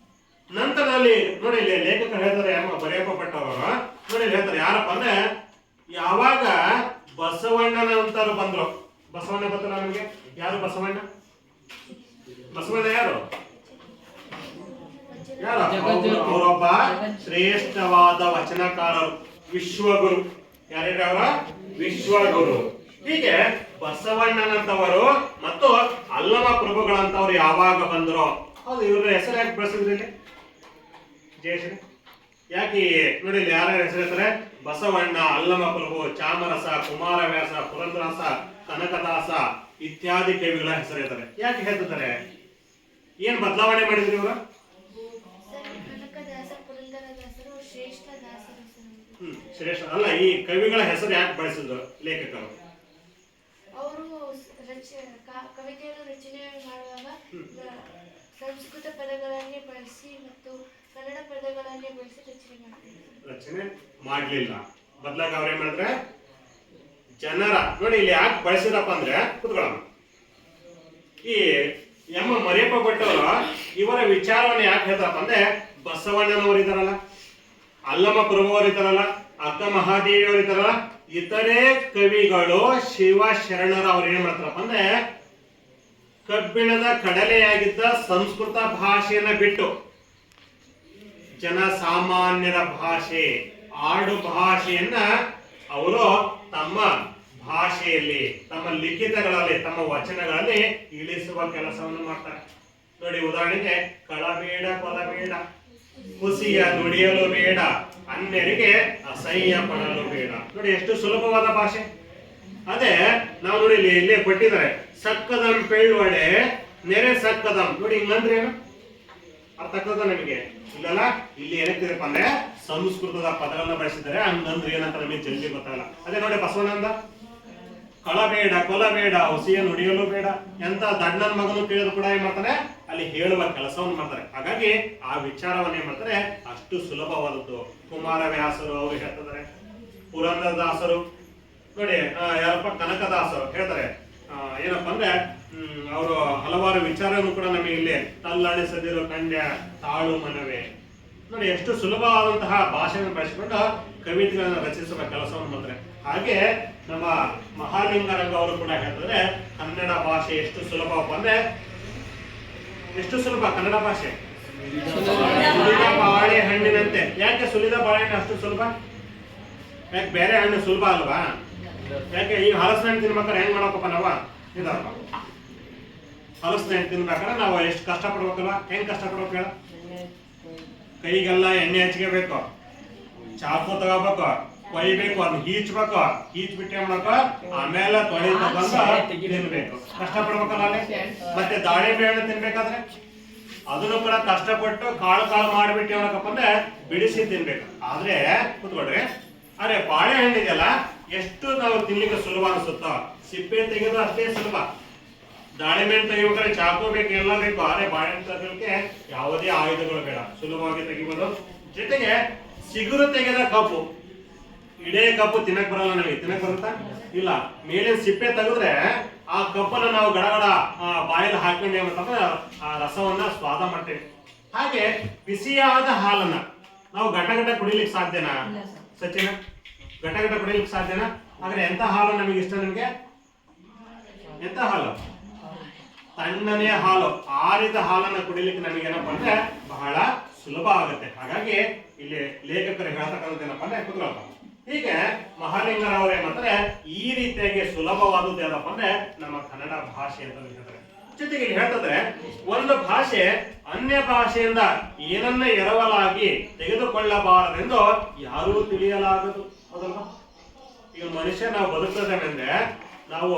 ನಂತರದಲ್ಲಿ ನೋಡಿ, ಇಲ್ಲಿ ಲೇಖಕರು ಹೇಳ್ತಾರೆ, ಬರೆಯಪ್ಪ ಪಟ್ಟವರು ನೋಡಿ ಹೇಳ್ತಾರೆ, ಯಾರಪ್ಪ ಅಂದ್ರೆ ಯಾವಾಗ ಬಸವಣ್ಣನಂತರು ಬಂದ್ರು. ಬಸವಣ್ಣ ಗೊತ್ತಲ್ಲ ನಮಗೆ? ಯಾರು ಬಸವಣ್ಣ? ಬಸವಣ್ಣ ಯಾರು? ಅವರೊಬ್ಬ ಶ್ರೇಷ್ಠವಾದ ವಚನಕಾರರು, ವಿಶ್ವಗುರು. ಯಾರ್ಯಾರ? ವಿಶ್ವಗುರು. ಹೀಗೆ ಬಸವಣ್ಣನಂತವರು ಮತ್ತು ಅಲ್ಲಮ ಪ್ರಭುಗಳಂತವ್ರು ಯಾವಾಗ ಬಂದ್ರು, ಹೌದು, ಇವ್ರ ಹೆಸರು ಯಾಕೆ ಬಳಸಿದ್ರಿ ಇಲ್ಲಿ? ಜಯಶ್ರೀ ಯಾಕೆ ನೋಡಿ, ಇಲ್ಲಿ ಯಾರ ಹೆಸರು ಹೇಳ್ತಾರೆ? ಬಸವಣ್ಣ, ಅಲ್ಲಮ ಪ್ರಭು, ಚಾಮರಸ, ಕುಮಾರವ್ಯಾಸ, ಪುರಂದರದಾಸ, ಕನಕದಾಸ ಇತ್ಯಾದಿ ಕವಿಗಳ ಹೆಸರು ಹೇಳ್ತಾರೆ. ಯಾಕೆ ಹೇಳ್ತಾರೆ? ಏನ್ ಬದಲಾವಣೆ ಮಾಡಿದ್ರಿ ಇವರು? ಶ್ರೇಷ್ಠ ಅಲ್ಲ, ಈ ಕವಿಗಳ ಹೆಸರು ಯಾಕೆ ಬಳಸಿದ್ರು ಲೇಖಕರು? ಅವರು ಕವಿತೆಯನ್ನು ರಚನೆ ಮಾಡುವಾಗ ಸಂಸ್ಕೃತ ಪದಗಳನ್ನೇ ಬಳಸಿ ಮತ್ತು ಕನ್ನಡ ಪದಗಳನ್ನೇ ಬಳಸಿ ರಚನೆ ಮಾಡಲಿಲ್ಲ. ಬದಲಾಗಿ ಅವ್ರು ಏನ್ ಮಾಡಿದ್ರೆ ಜನರ ನೋಡಿ ಇಲ್ಲಿ ಯಾಕೆ ಬಳಸಿರಪ್ಪ ಅಂದ್ರೆ ಕುತ್ಕೊಳ್ಳೋಣ. ಈ ಎಂ ಮರಿಯಪ್ಪ ಭಟ್ಟವರು ಇವರ ವಿಚಾರವನ್ನು ಯಾಕೆ ಹೇಳ್ತಾರಪ್ಪ ಅಂದ್ರೆ ಬಸವಣ್ಣನವರು ಇದ್ದಾರಲ್ಲ, ಅಲ್ಲಮ ಪ್ರಭುವರು ಇದ್ದಾರಲ್ಲ, ಅಕ್ಕ ಮಹಾದೇವಿಯವರು ಇದ್ದಾರಲ್ಲ, ಇತರೆ ಕವಿಗಳು ಶಿವ ಶರಣರ ಅವ್ರು ಏನ್ ಮಾಡ್ತಾರಪ್ಪ ಅಂದ್ರೆ ಕಬ್ಬಿಣದ ಕಡಲೆಯಾಗಿದ್ದ ಸಂಸ್ಕೃತ ಭಾಷೆಯನ್ನ ಬಿಟ್ಟು ಜನಸಾಮಾನ್ಯರ ಭಾಷೆ, ಆಡು ಭಾಷೆಯನ್ನ ಅವರು ತಮ್ಮ ಭಾಷೆಯಲ್ಲಿ, ತಮ್ಮ ಲಿಖಿತಗಳಲ್ಲಿ, ತಮ್ಮ ವಚನಗಳಲ್ಲಿ ಇಳಿಸುವ ಕೆಲಸವನ್ನು ಮಾಡ್ತಾರೆ. ನೋಡಿ, ಉದಾಹರಣೆಗೆ ಕಳಬೇಡ ಕೊಲಬೇಡ, ಹುಸಿಯ ನುಡಿಯಲು ಬೇಡ, ಅನ್ಯರಿಗೆ ಅಸಹ್ಯ ಪಡಲು ಬೇಡ. ನೋಡಿ ಎಷ್ಟು ಸುಲಭವಾದ ಭಾಷೆ. ಅದೇ ನಾವು ನೋಡಿ ಇಲ್ಲೇ ಕೊಟ್ಟಿದ್ದಾರೆ, ಸಕ್ಕದಂ ಪೆಳ್ವಡೆ ನೆರೆ ಸಕ್ಕದಂ. ನೋಡಿ ಹಿಂಗಂದ್ರೆ ಏನು ಅರ್ಥ ಆಗ್ತದ ನಿಮಗೆ? ಇಲ್ಲಲ್ಲ, ಇಲ್ಲಿ ಏನಕ್ತಿದೆಪ್ಪ ಅಂದ್ರೆ ಸಂಸ್ಕೃತದ ಪದಗಳನ್ನ ಬಳಸಿದ್ದಾರೆ. ಹಂಗಂದ್ರೆ ಏನಂತ ನಮಗೆ ಜಲ್ದಿ ಗೊತ್ತಾಗಲ್ಲ. ಅದೇ ನೋಡಿ ಬಸವಣ್ಣಂದ ಕಳಬೇಡ ಕೊಲಬೇಡ, ಹುಸಿಯ ನುಡಿಯಲು ಬೇಡ. ಎಂತ ದಣ್ಣನ ಮಗನು ಕೇಳಿದ್ರು ಕೂಡ ಏನ್ ಮಾಡ್ತಾರೆ, ಅಲ್ಲಿ ಹೇಳುವ ಕೆಲಸವನ್ನು ಮಾಡ್ತಾರೆ. ಹಾಗಾಗಿ ಆ ವಿಚಾರವನ್ನು ಏನ್ ಮಾಡ್ತಾರೆ, ಅಷ್ಟು ಸುಲಭವಾದದ್ದು. ಕುಮಾರವ್ಯಾಸರು ಅವರು ಹೇಳ್ತಿದ್ದಾರೆ, ಪುರಂದರದಾಸರು ನೋಡಿ, ಯಾರಪ್ಪ ಕನಕದಾಸರು ಹೇಳ್ತಾರೆ ಏನಪ್ಪ ಅಂದ್ರೆ ಅವರು ಹಲವಾರು ವಿಚಾರವನ್ನು ಕೂಡ ನಮಗೆ ಇಲ್ಲಿ ತಲ್ಲಣಿಸದಿರೋ ಕಂಡ್ಯ ತಾಳು ಮನವೇ. ನೋಡಿ ಎಷ್ಟು ಸುಲಭವಾದಂತಹ ಭಾಷೆಯನ್ನು ಬಳಸಿಕೊಂಡು ಕವಿತೆಗಳನ್ನು ರಚಿಸುವ ಕೆಲಸವನ್ನು ಮಾಡ್ತಾರೆ. ಹಾಗೆ ನಮ್ಮ ಮಹಾಲಿಂಗರಂಗ ಅವರು ಕೂಡ ಹೇಳ್ತಾರೆ, ಕನ್ನಡ ಭಾಷೆ ಎಷ್ಟು ಸುಲಭವಪ್ಪ ಅಂದ್ರೆ ಎಷ್ಟು ಸುಲಭ ಕನ್ನಡ ಭಾಷೆ, ಸುಲಿದ ಬಾಳೆ ಹಣ್ಣಿನಂತೆ. ಯಾಕೆ ಸುಲಿದ ಬಾಳೆಹಣ್ಣು ಅಷ್ಟು ಸುಲಭ? ಯಾಕೆ ಬೇರೆ ಹಣ್ಣು ಸುಲಭ ಅಲ್ವಾ? ಯಾಕೆ ಈ ಹಲಸಿನ ಹಣ್ಣು ತಿನ್ಬೇಕಾದ್ರೆ ಹೆಂಗ್ ಮಾಡಬೇಕಪ್ಪ ನಾವು? ಇದಪ್ಪ ಹಲಸಿನ ಹಣ್ಣು ತಿನ್ಬೇಕಾದ್ರೆ ನಾವು ಎಷ್ಟು ಕಷ್ಟ ಪಡ್ಬೇಕಲ್ವಾ? ಹೆಂಗ್ ಕಷ್ಟ ಪಡ್ಬೇಕು ಹೇಳ? ಕೈಗೆಲ್ಲ ಎಣ್ಣೆ ಹಚ್ಕೋಬೇಕು, ಚಾಕು ತಗೋಬೇಕು, ಕೊಯ್ಬೇಕು, ಅದನ್ನ ಹೀಚ್ಬೇಕು, ಹೀಚ್ಬಿಟ್ಟು ಏನ್ ಮಾಡ್ಬೇಕು, ಆಮೇಲೆ ತೊಳಿ ತಗೊಂಡು ತಿನ್ಬೇಕು. ಕಷ್ಟ ಪಡ್ಬೇಕಲ್ಲ ಅಲ್ಲಿ. ಮತ್ತೆ ದಾಳಿಂಬೆ ಹಣ್ಣು ತಿನ್ಬೇಕಾದ್ರೆ ಅದನ್ನು ಕೂಡ ಕಷ್ಟಪಟ್ಟು ಕಾಳು ಕಾಳು ಮಾಡಿಬಿಟ್ಟು ಏನಕ್ಕಪ್ಪ ಅಂದ್ರೆ ಬಿಡಿಸಿ ತಿನ್ಬೇಕು. ಆದ್ರೆ ಕೂತ್ಕೊಡ್ರಿ, ಅರೆ ಬಾಳೆಹಣ್ಣು ಇದೆಯಲ್ಲ ಎಷ್ಟು ನಾವು ತಿನ್ಲಿಕ್ಕೆ ಸುಲಭ ಅನಿಸುತ್ತೋ ಸಿಪ್ಪೆ ತೆಗೆದು ಅಷ್ಟೇ ಸುಲಭ. ದಾಳಿಂಬೆ ತೆಗಿಬೇಕಾದ್ರೆ ಚಾಕು ಬೇಕು, ಎಲ್ಲ ಬೇಕು. ಆದ್ರೆ ಬಾಳೆಹಣ್ಣು ತೆಗೆಯೋಕೆ ಯಾವುದೇ ಆಯುಧಗಳು ಬೇಡ, ಸುಲಭವಾಗಿ ತೆಗಿಬೋದು. ಜೊತೆಗೆ ಸಿಗುರು ತೆಗೆದ ಕಪ್ಪು, ಇಡೇ ಕಪ್ಪು ತಿನ್ನಕ್ ಬರಲ್ಲ ನಮಗೆ. ತಿನ್ನಕ್ ಬರುತ್ತಾ? ಇಲ್ಲ. ಮೇಲಿನ ಸಿಪ್ಪೆ ತೆಗೆದ್ರೆ ಆ ಕಪ್ಪನ್ನು ನಾವು ಗಡಗಡ ಬಾಯಲ್ಲಿ ಹಾಕೊಂಡೇವಂತಂದ್ರೆ ಆ ರಸವನ್ನ ಸ್ವಾದ ಮಾಡ್ತೇವೆ. ಹಾಗೆ ಬಿಸಿಯಾದ ಹಾಲನ್ನ ನಾವು ಘಟ ಕುಡಿಲಿಕ್ಕೆ ಸಾಧ್ಯನಾ ಸಚಿನ? ಘಟ ಕುಡಿಲಿಕ್ಕೆ ಸಾಧ್ಯನಾ? ಹಾಗಾದ್ರೆ ಎಂತ ಹಾಲು ನಮಗೆ ಇಷ್ಟ? ನಿಮ್ಗೆ ಎಂತ ಹಾಲು? ತಣ್ಣನೆಯ ಹಾಲು, ಆರಿದ ಹಾಲನ್ನ ಕುಡಿಲಿಕ್ಕೆ ನಮಗೆ ಏನಪ್ಪ ಅಂದ್ರೆ ಬಹಳ ಸುಲಭ ಆಗುತ್ತೆ. ಹಾಗಾಗಿ ಇಲ್ಲಿ ಲೇಖಕರು ಹೇಳ್ತಕ್ಕಂಥದ್ದು ಏನಪ್ಪ ಅಂದ್ರೆ ಕುತೂಹಲ. ಹೀಗೆ ಮಹಾಲಿಂಗರವರು ಏನಂತಾರೆ ಈ ರೀತಿಯಾಗಿ ಸುಲಭವಾದದ್ದು ಏನಪ್ಪ ಅಂದ್ರೆ ನಮ್ಮ ಕನ್ನಡ ಭಾಷೆ ಅಂತ ಹೇಳ್ತಾರೆ. ಜೊತೆಗೆ ಇಲ್ಲಿ ಹೇಳ್ತದ್ರೆ ಒಂದು ಭಾಷೆ ಅನ್ಯ ಭಾಷೆಯಿಂದ ಏನನ್ನ ಎರವಲಾಗಿ ತೆಗೆದುಕೊಳ್ಳಬಾರದೆಂದು ಯಾರೂ ತಿಳಿಯಲಾಗದು. ಹೌದಲ್ವಾ? ಈಗ ಮನುಷ್ಯ ನಾವು ಬದುಕ್ತದೇನೆಂದ್ರೆ ನಾವು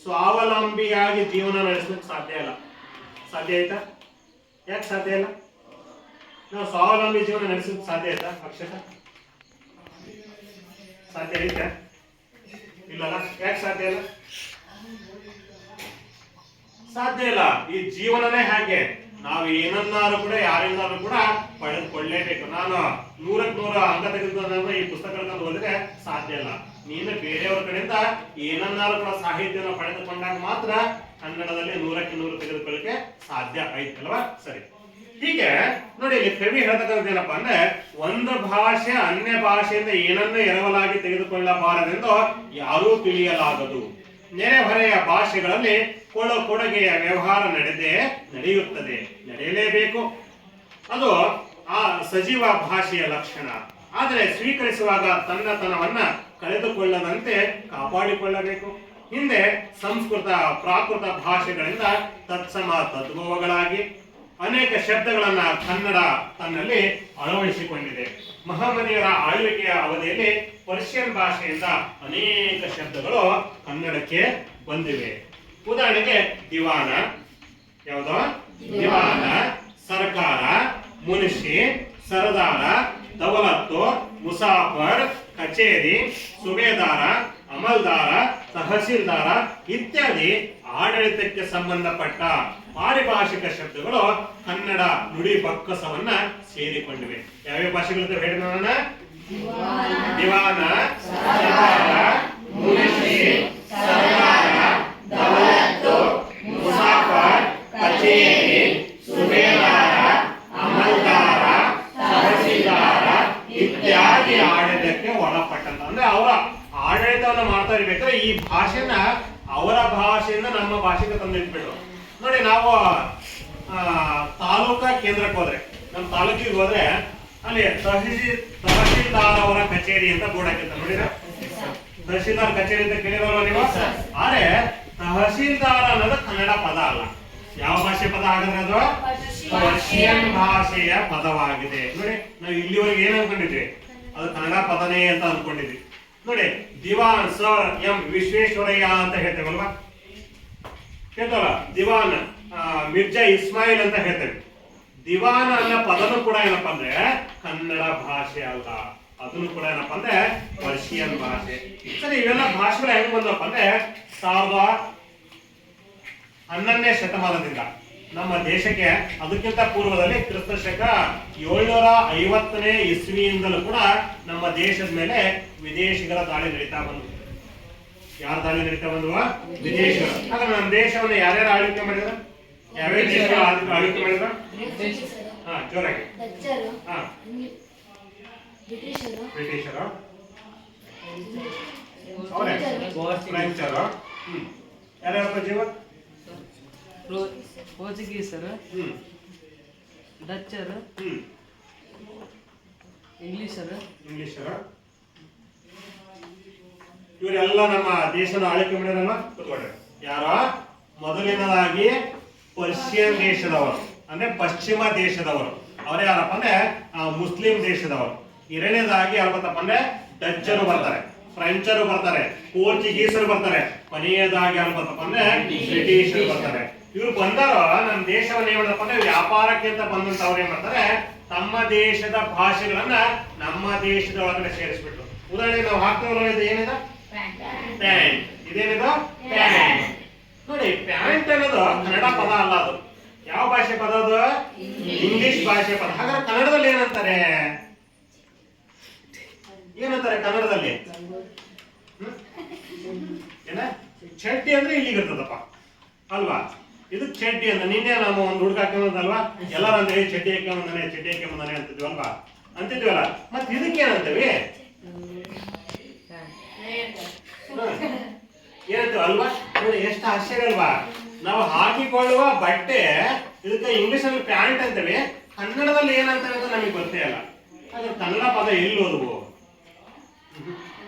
ಸ್ವಾವಲಂಬಿಯಾಗಿ ಜೀವನ ನಡೆಸಲಿಕ್ಕೆ ಸಾಧ್ಯ ಇಲ್ಲ. ಸಾಧ್ಯ ಆಯ್ತಾ? ಯಾಕೆ ಸಾಧ್ಯ ಇಲ್ಲ? ನಾವು ಸ್ವಾವಲಂಬಿ ಜೀವನ ನಡೆಸಲಿಕ್ಕೆ ಸಾಧ್ಯ ಆಯ್ತಾ? ಅಕ್ಷರ ಸಾಧ್ಯ ಐತೆ? ಇಲ್ಲಲ್ಲ. ಯಾಕೆ ಸಾಧ್ಯ ಇಲ್ಲ? ಸಾಧ್ಯ ಇಲ್ಲ. ಈ ಜೀವನನೇ ಹಾಗೆ. ನಾವು ಏನನ್ನಾರು ಕೂಡ ಯಾರಿಂದಾರು ಕೂಡ ಪಡೆದುಕೊಳ್ಳೇಬೇಕು. ನಾನು 100ಕ್ಕೆ 100 ಅಂಕ ತೆಗೆದುಕೊಂಡು ಈ ಪುಸ್ತಕಗಳನ್ನು ಓದಿದ್ರೆ ಸಾಧ್ಯ ಇಲ್ಲ. ನೀನು ಬೇರೆಯವರ ಕಡೆಯಿಂದ ಏನನ್ನಾರು ಕೂಡ ಸಾಹಿತ್ಯವನ್ನು ಪಡೆದುಕೊಂಡಾಗ ಮಾತ್ರ ಕನ್ನಡದಲ್ಲಿ 100ಕ್ಕೆ 100 ತೆಗೆದುಕೊಳ್ಳಕ್ಕೆ ಸಾಧ್ಯ ಐತಲ್ವಾ? ಸರಿ. ಹೀಗೆ ನೋಡಿ, ಇಲ್ಲಿ ಕವಿ ಹೇಳ್ತಕ್ಕಂಥದ್ದು ಏನಪ್ಪಾ ಅಂದ್ರೆ ಒಂದು ಭಾಷೆ ಅನ್ಯ ಭಾಷೆಯಿಂದ ಏನನ್ನು ಎರವಲಾಗಿ ತೆಗೆದುಕೊಳ್ಳಬಾರದೆಂದು ಯಾರೂ ತಿಳಿಯಲಾಗದು. ನೆರೆಹೊರೆಯ ಭಾಷೆಗಳಲ್ಲಿ ಕೊಡುಗೆಯ ವ್ಯವಹಾರ ನಡೆಯುತ್ತದೆ, ನಡೆಯಲೇಬೇಕು. ಅದು ಆ ಸಜೀವ ಭಾಷೆಯ ಲಕ್ಷಣ. ಆದರೆ ಸ್ವೀಕರಿಸುವಾಗ ತನ್ನತನವನ್ನ ಕಳೆದುಕೊಳ್ಳದಂತೆ ಕಾಪಾಡಿಕೊಳ್ಳಬೇಕು. ಹಿಂದೆ ಸಂಸ್ಕೃತ ಪ್ರಾಕೃತ ಭಾಷೆಗಳಿಂದ ತತ್ಸಮ ತದ್ಭವಗಳಾಗಿ ಅನೇಕ ಶಬ್ದಗಳನ್ನ ಕನ್ನಡ ತನ್ನಲ್ಲಿ ಅಳವಡಿಸಿಕೊಂಡಿದೆ. ಮಹಮ್ಮದೀಯರ ಆಳ್ವಿಕೆಯ ಅವಧಿಯಲ್ಲಿ ಪರ್ಷಿಯನ್ ಭಾಷೆಯಿಂದ ಅನೇಕ ಶಬ್ದಗಳು ಕನ್ನಡಕ್ಕೆ ಬಂದಿವೆ. ಉದಾಹರಣೆಗೆ ದಿವಾನ, ಯಾವುದು? ದಿವಾನ, ಸರ್ಕಾರ, ಮುನ್ಷಿ, ಸರದಾರ, ದವಲತ್ತು, ಮುಸಾಫರ್, ಕಚೇರಿ, ಸುಬೇದಾರ, ಅಮಲ್ದಾರ, ತಹಸೀಲ್ದಾರ ಇತ್ಯಾದಿ ಆಡಳಿತಕ್ಕೆ ಸಂಬಂಧಪಟ್ಟ ಪಾರಿಭಾಷಿಕ ಶಬ್ದಗಳು ಕನ್ನಡ ನುಡಿ ಬಕ್ಕಸವನ್ನ ಸೇರಿಕೊಂಡಿವೆ. ಯಾವ್ಯಾವ ಭಾಷೆಗಳು ಹೇಳಿ ನೋಡೋಣ? ದಿವಾನ, ಸರ್ಕಾರ, ಮುನ್ಷಿ, ಸರದಾರ, ದವಲತ್ತು, ಮುಸಾಫರ್, ಕಚೇರಿ, ಸುಬೇದಾರ, ಅಮಲ್ದಾರ, ತಹಸೀಲ್ದಾರ ಇತ್ಯಾದಿ ಆಡಳಿತಕ್ಕೆ ಒಳಪಟ್ಟಂತ. ಅಂದ್ರೆ ಅವರ ಆಡಳಿತವನ್ನ ಮಾಡ್ತಾ ಇರ್ಬೇಕಾದ್ರೆ ಈ ಭಾಷೆನ ಅವರ ಭಾಷೆಯಿಂದ ನಮ್ಮ ಭಾಷೆಗೆ ತಂದಿಟ್ಬಿಟ್ಟು ನೋಡಿ. ನಾವು ತಾಲೂಕಾ ಕೇಂದ್ರಕ್ಕೆ ಹೋದ್ರೆ, ನಮ್ಮ ತಾಲೂಕಿಗೆ ಹೋದ್ರೆ ಅಲ್ಲಿ ತಹಸೀಲ್ದಾರ್ ಅವರ ಕಚೇರಿ ಅಂತ ಬೋರ್ಡ್ ಹಾಕಿರ್ತಾರೆ ನೋಡಿರ. ತಹಸೀಲ್ದಾರ್ ಕಚೇರಿ ಅಂತ ಕೇಳಿರೋಲ್ಲ ನೀವು? ಆದ್ರೆ ತಹಸೀಲ್ದಾರ್ ಅನ್ನೋದು ಕನ್ನಡ ಪದ ಅಲ್ಲ. ಯಾವ ಭಾಷೆ ಪದ ಹಾಗಾದ್ರೆ? ಅದು ಪರ್ಷಿಯನ್ ಭಾಷೆಯ ಪದವಾಗಿದೆ. ನೋಡಿ, ನಾವು ಇಲ್ಲಿವರೆಗೆ ಏನ್ ಅನ್ಕೊಂಡಿದ್ವಿ? ಅದು ಕನ್ನಡ ಪದನೇ ಅಂತ ಅನ್ಕೊಂಡಿದ್ವಿ. ನೋಡಿ, ದಿವಾನ್ ಸರ್ ಎಂ ವಿಶ್ವೇಶ್ವರಯ್ಯ ಅಂತ ಹೇಳ್ತೇವಲ್ವಾ? ಹೇಳ್ತವಲ್ಲ, ದಿವಾನ್ ಮಿರ್ಜಾ ಇಸ್ಮಾಯಿಲ್ ಅಂತ ಹೇಳ್ತೇವೆ. ದಿವಾನ ಅನ್ನೋ ಪದನು ಕೂಡ ಏನಪ್ಪಾ ಅಂದ್ರೆ ಕನ್ನಡ ಭಾಷೆ ಅಲ್ಲ, ಅದನ್ನು ಕೂಡ ಏನಪ್ಪಾ ಅಂದ್ರೆ ಪರ್ಷಿಯನ್ ಭಾಷೆ. ಸರಿ, ಇವೆಲ್ಲ ಭಾಷೆಗಳು ಹೆಂಗ್ ಬಂದಪ್ಪ ಅಂದ್ರೆ 11ನೇ ಶತಮಾನದಿಂದ ನಮ್ಮ ದೇಶಕ್ಕೆ, ಅದಕ್ಕಿಂತ ಪೂರ್ವದಲ್ಲಿ ಕ್ರಿಸ್ತ ಶಕ 750ನೇ ಇಸ್ವಿಯಿಂದಲೂ ಕೂಡ ನಮ್ಮ ದೇಶದ ಮೇಲೆ ವಿದೇಶಿಗರ ದಾಳಿ ನಡೀತಾ ಬಂದ್ವು. ಯಾರ ದಾಳಿ ನಡೀತಾ ಬಂದ್ವ? ವಿದೇಶಿಗರು. ಹಾಗಾದ್ರೆ ನಮ್ಮ ದೇಶವನ್ನು ಯಾರ್ಯಾರು ಆಳ್ವಿಕೆ ಮಾಡಿದ್ರ? ಯಾವ್ಯಾವ ದೇಶಗಳು ಆಳ್ವಿಕೆ ಮಾಡಿದ್ರ? ಹಾ, ಜೋರಾಗಿ. ಹಾ, ಬ್ರಿಟಿಷರು, ಅವರೇ ಫ್ರೆಂಚರು, ಯಾರ್ಯಾರ ಜೀವ? ಪೋರ್ಚುಗೀಸರು, ಡಚ್ಚರು, ಇಂಗ್ಲಿಷರು, ಇವರೆಲ್ಲ ನಮ್ಮ ದೇಶದ ಆಳ್ವಿಕೆ ಮಾಡಿರಲ್ಲ. ಕೂತ್ಕೊಳ್ರಿ. ಯಾರ? ಮೊದಲಿನದಾಗಿ ಪರ್ಷಿಯನ್ ದೇಶದವರು, ಅಂದ್ರೆ ಪಶ್ಚಿಮ ದೇಶದವರು. ಅವರೇ ಯಾರಪ್ಪ ಅಂದ್ರೆ ಮುಸ್ಲಿಂ ದೇಶದವರು. ಎರಡನೇದಾಗಿ ಯಾರು ಬರ್ತಪ್ಪ ಅಂದ್ರೆ ಡಚ್ಚರು ಬರ್ತಾರೆ, ಫ್ರೆಂಚರು ಬರ್ತಾರೆ, ಪೋರ್ಚುಗೀಸರು ಬರ್ತಾರೆ. ಕೊನೆಯದಾಗಿ ಯಾರು ಬರ್ತಪ್ಪ ಅಂದ್ರೆ ಬ್ರಿಟಿಷರು ಬರ್ತಾರೆ. ಇವ್ರು ಬಂದಾರ ನಮ್ಮ ದೇಶವನ್ನ ಏನ್ ಮಾಡಪ್ಪ ಅಂದ್ರೆ ವ್ಯಾಪಾರಕ್ಕೆ ಅಂತ ಬಂದಂತವ್ರು ಏನ್ ಮಾಡ್ತಾರೆ, ತಮ್ಮ ದೇಶದ ಭಾಷೆಗಳನ್ನ ನಮ್ಮ ದೇಶದ ಒಳಗಡೆ ಸೇರಿಸ್ಬಿಟ್ರು. ಉದಾಹರಣೆಗೆ ನಾವು ಹಾಕ್ತೇವಲ್ಲ, ಇದು ಏನಿದೆ? ಪ್ಯಾಂಟ್. ಇದೇನಿದು? ಪ್ಯಾಂಟ್. ನೋಡಿ, ಪ್ಯಾಂಟ್ ಅನ್ನೋದು ಕನ್ನಡ ಪದ ಅಲ್ಲ, ಅದು ಯಾವ ಭಾಷೆ ಪದ? ಅದು ಇಂಗ್ಲಿಷ್ ಭಾಷೆ ಪದ. ಹಾಗಾದ್ರೆ ಕನ್ನಡದಲ್ಲಿ ಏನಂತಾರೆ? ಏನಂತಾರೆ ಕನ್ನಡದಲ್ಲಿ? ಏನ? ಚಡ್ಡಿ ಅಂದ್ರೆ ಇಲ್ಲಿಗೆ ಇರ್ತದಪ್ಪ ಅಲ್ವಾ? ಇದು ಚಡ್ಡಿ ಅಂತ. ನಿನ್ನೆ ನಾವು ಒಂದು ಹುಡುಗ ಹಾಕೊಂಡಲ್ವಾ, ಎಲ್ಲಾರು ಅಂದ್ರೆ ಚಡ್ಡಿ ಹಾಕೊಂಬಂದಾನೆ, ಚಡ್ಡಿ ಹಾಕೊಂಬಂದಾನೆ ಅಂತಿದ್ವಲ್ವಾ, ಅಂತಿದ್ವಲ್ಲ. ಮತ್ತೆ ಇದಕ್ಕೆ ಏನಂತೀವಿ? ಏನಂತೀವಿ ಅಲ್ವಾ? ನೋಡಿ ಎಷ್ಟು ಆಶ್ಚರ್ಯ ಅಲ್ವಾ? ನಾವು ಹಾಕಿಕೊಳ್ಳುವ ಬಟ್ಟೆ ಇದಕ್ಕೆ ಇಂಗ್ಲಿಷ್ ಅಲ್ಲಿ ಪ್ಯಾಂಟ್ ಅಂತೀವಿ, ಕನ್ನಡದಲ್ಲಿ ಏನಂತೇವೆ ಅಂತ ನಮಗೆ ಗೊತ್ತೇ ಇಲ್ಲ. ಹಾಗಾದ್ರೆ ಕನ್ನಡ ಪದ ಎಲ್ಲಿ ಓದುವು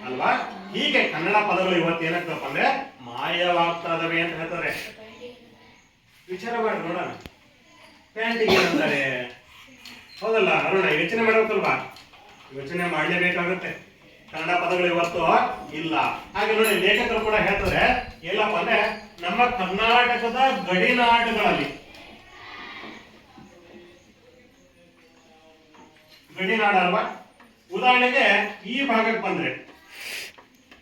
ಅಲ್ವಾ? ಹೀಗೆ ಕನ್ನಡ ಪದಗಳು ಇವತ್ತು ಏನಾಗ್ತಪ್ಪ ಅಂದ್ರೆ ಮಾಯವಾಗ್ತಾ ಇದಾವೆ ಅಂತ ಹೇಳ್ತಾರೆ. ವಿಚಾರ ಮಾಡಿ ನೋಡೋಣ, ಪ್ಯಾಂಟಿಗೆ ಏನಂತಾರೆ? ಹೌದಲ್ಲ ಅರುಣ? ಯೋಚನೆ ಮಾಡ್ಬೇಕಲ್ವಾ? ಯೋಚನೆ ಮಾಡ್ಲೇಬೇಕಾಗುತ್ತೆ. ಕನ್ನಡ ಪದಗಳು ಇವತ್ತು ಇಲ್ಲ. ಹಾಗೆ ನೋಡಿ, ಲೇಖಕರು ಕೂಡ ಹೇಳ್ತಾರೆ ಏನಪ್ಪ ಅಂದ್ರೆ ನಮ್ಮ ಕರ್ನಾಟಕದ ಗಡಿನಾಡುಗಳಲ್ಲಿ, ಗಡಿನಾಡು ಅಲ್ವಾ? ಉದಾಹರಣೆಗೆ ಈ ಭಾಗಕ್ಕೆ ಬಂದ್ರೆ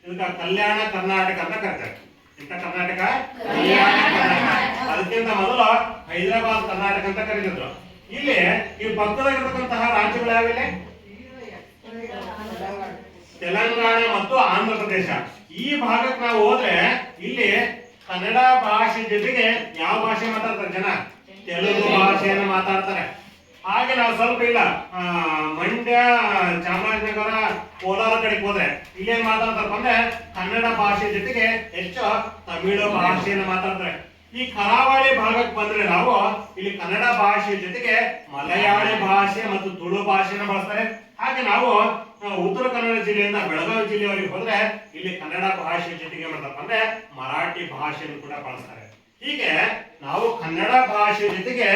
ಇದಕ್ಕ ಕಲ್ಯಾಣ ಕರ್ನಾಟಕ ಅಂತ ಕರೀತಾರೆ. ಇಂಥ ಕರ್ನಾಟಕ ಕಲ್ಯಾಣ ಕರ್ನಾಟಕ. ಅದಕ್ಕಿಂತ ಮೊದಲು ಹೈದರಾಬಾದ್ ಕರ್ನಾಟಕ ಅಂತ ಕರೀತಿದ್ರು. ಇಲ್ಲಿ ಈ ಪಕ್ಕದಾಗಿರ್ತಕ್ಕಂತಹ ರಾಜ್ಯಗಳು ಯಾವಿಲ್ಲ? ತೆಲಂಗಾಣ ಮತ್ತು ಆಂಧ್ರ ಪ್ರದೇಶ. ಈ ಭಾಗಕ್ಕೆ ನಾವು ಹೋದ್ರೆ ಇಲ್ಲಿ ಕನ್ನಡ ಭಾಷೆ ಜೊತೆಗೆ ಯಾವ ಭಾಷೆ ಮಾತಾಡ್ತಾರೆ ಜನ? ತೆಲುಗು ಭಾಷೆಯನ್ನು ಮಾತಾಡ್ತಾರೆ. ಹಾಗೆ ನಾವು ಸ್ವಲ್ಪ ಇಲ್ಲ ಮಂಡ್ಯ, ಚಾಮರಾಜನಗರ, ಕೋಲಾರ ಕಡೆಗೆ ಹೋದ್ರೆ ಇಲ್ಲಿ ಏನ್ ಮಾತಾಡ್ತಾರಪ್ಪ ಅಂದ್ರೆ ಕನ್ನಡ ಭಾಷೆ ಜೊತೆಗೆ ಹೆಚ್ಚು ತಮಿಳು ಭಾಷೆಯನ್ನು ಮಾತಾಡ್ತಾರೆ. ಈ ಕರಾವಳಿ ಭಾಗಕ್ಕೆ ಬಂದ್ರೆ ನಾವು ಇಲ್ಲಿ ಕನ್ನಡ ಭಾಷೆ ಜೊತೆಗೆ ಮಲಯಾಳಿ ಭಾಷೆ ಮತ್ತು ತುಳು ಭಾಷೆಯನ್ನು ಬಳಸ್ತಾರೆ. ಹಾಗೆ ನಾವು ಉತ್ತರ ಕನ್ನಡ ಜಿಲ್ಲೆಯಿಂದ ಬೆಳಗಾವಿ ಜಿಲ್ಲೆಯವರೆಗೆ ಹೋದ್ರೆ ಇಲ್ಲಿ ಕನ್ನಡ ಭಾಷೆ ಜೊತೆಗೆ ಮಾಡ್ತಪ್ಪ ಅಂದ್ರೆ ಮರಾಠಿ ಭಾಷೆಯನ್ನು ಕೂಡ ಬಳಸ್ತಾರೆ. ಹೀಗೆ ನಾವು ಕನ್ನಡ ಭಾಷೆ ಜೊತೆಗೆ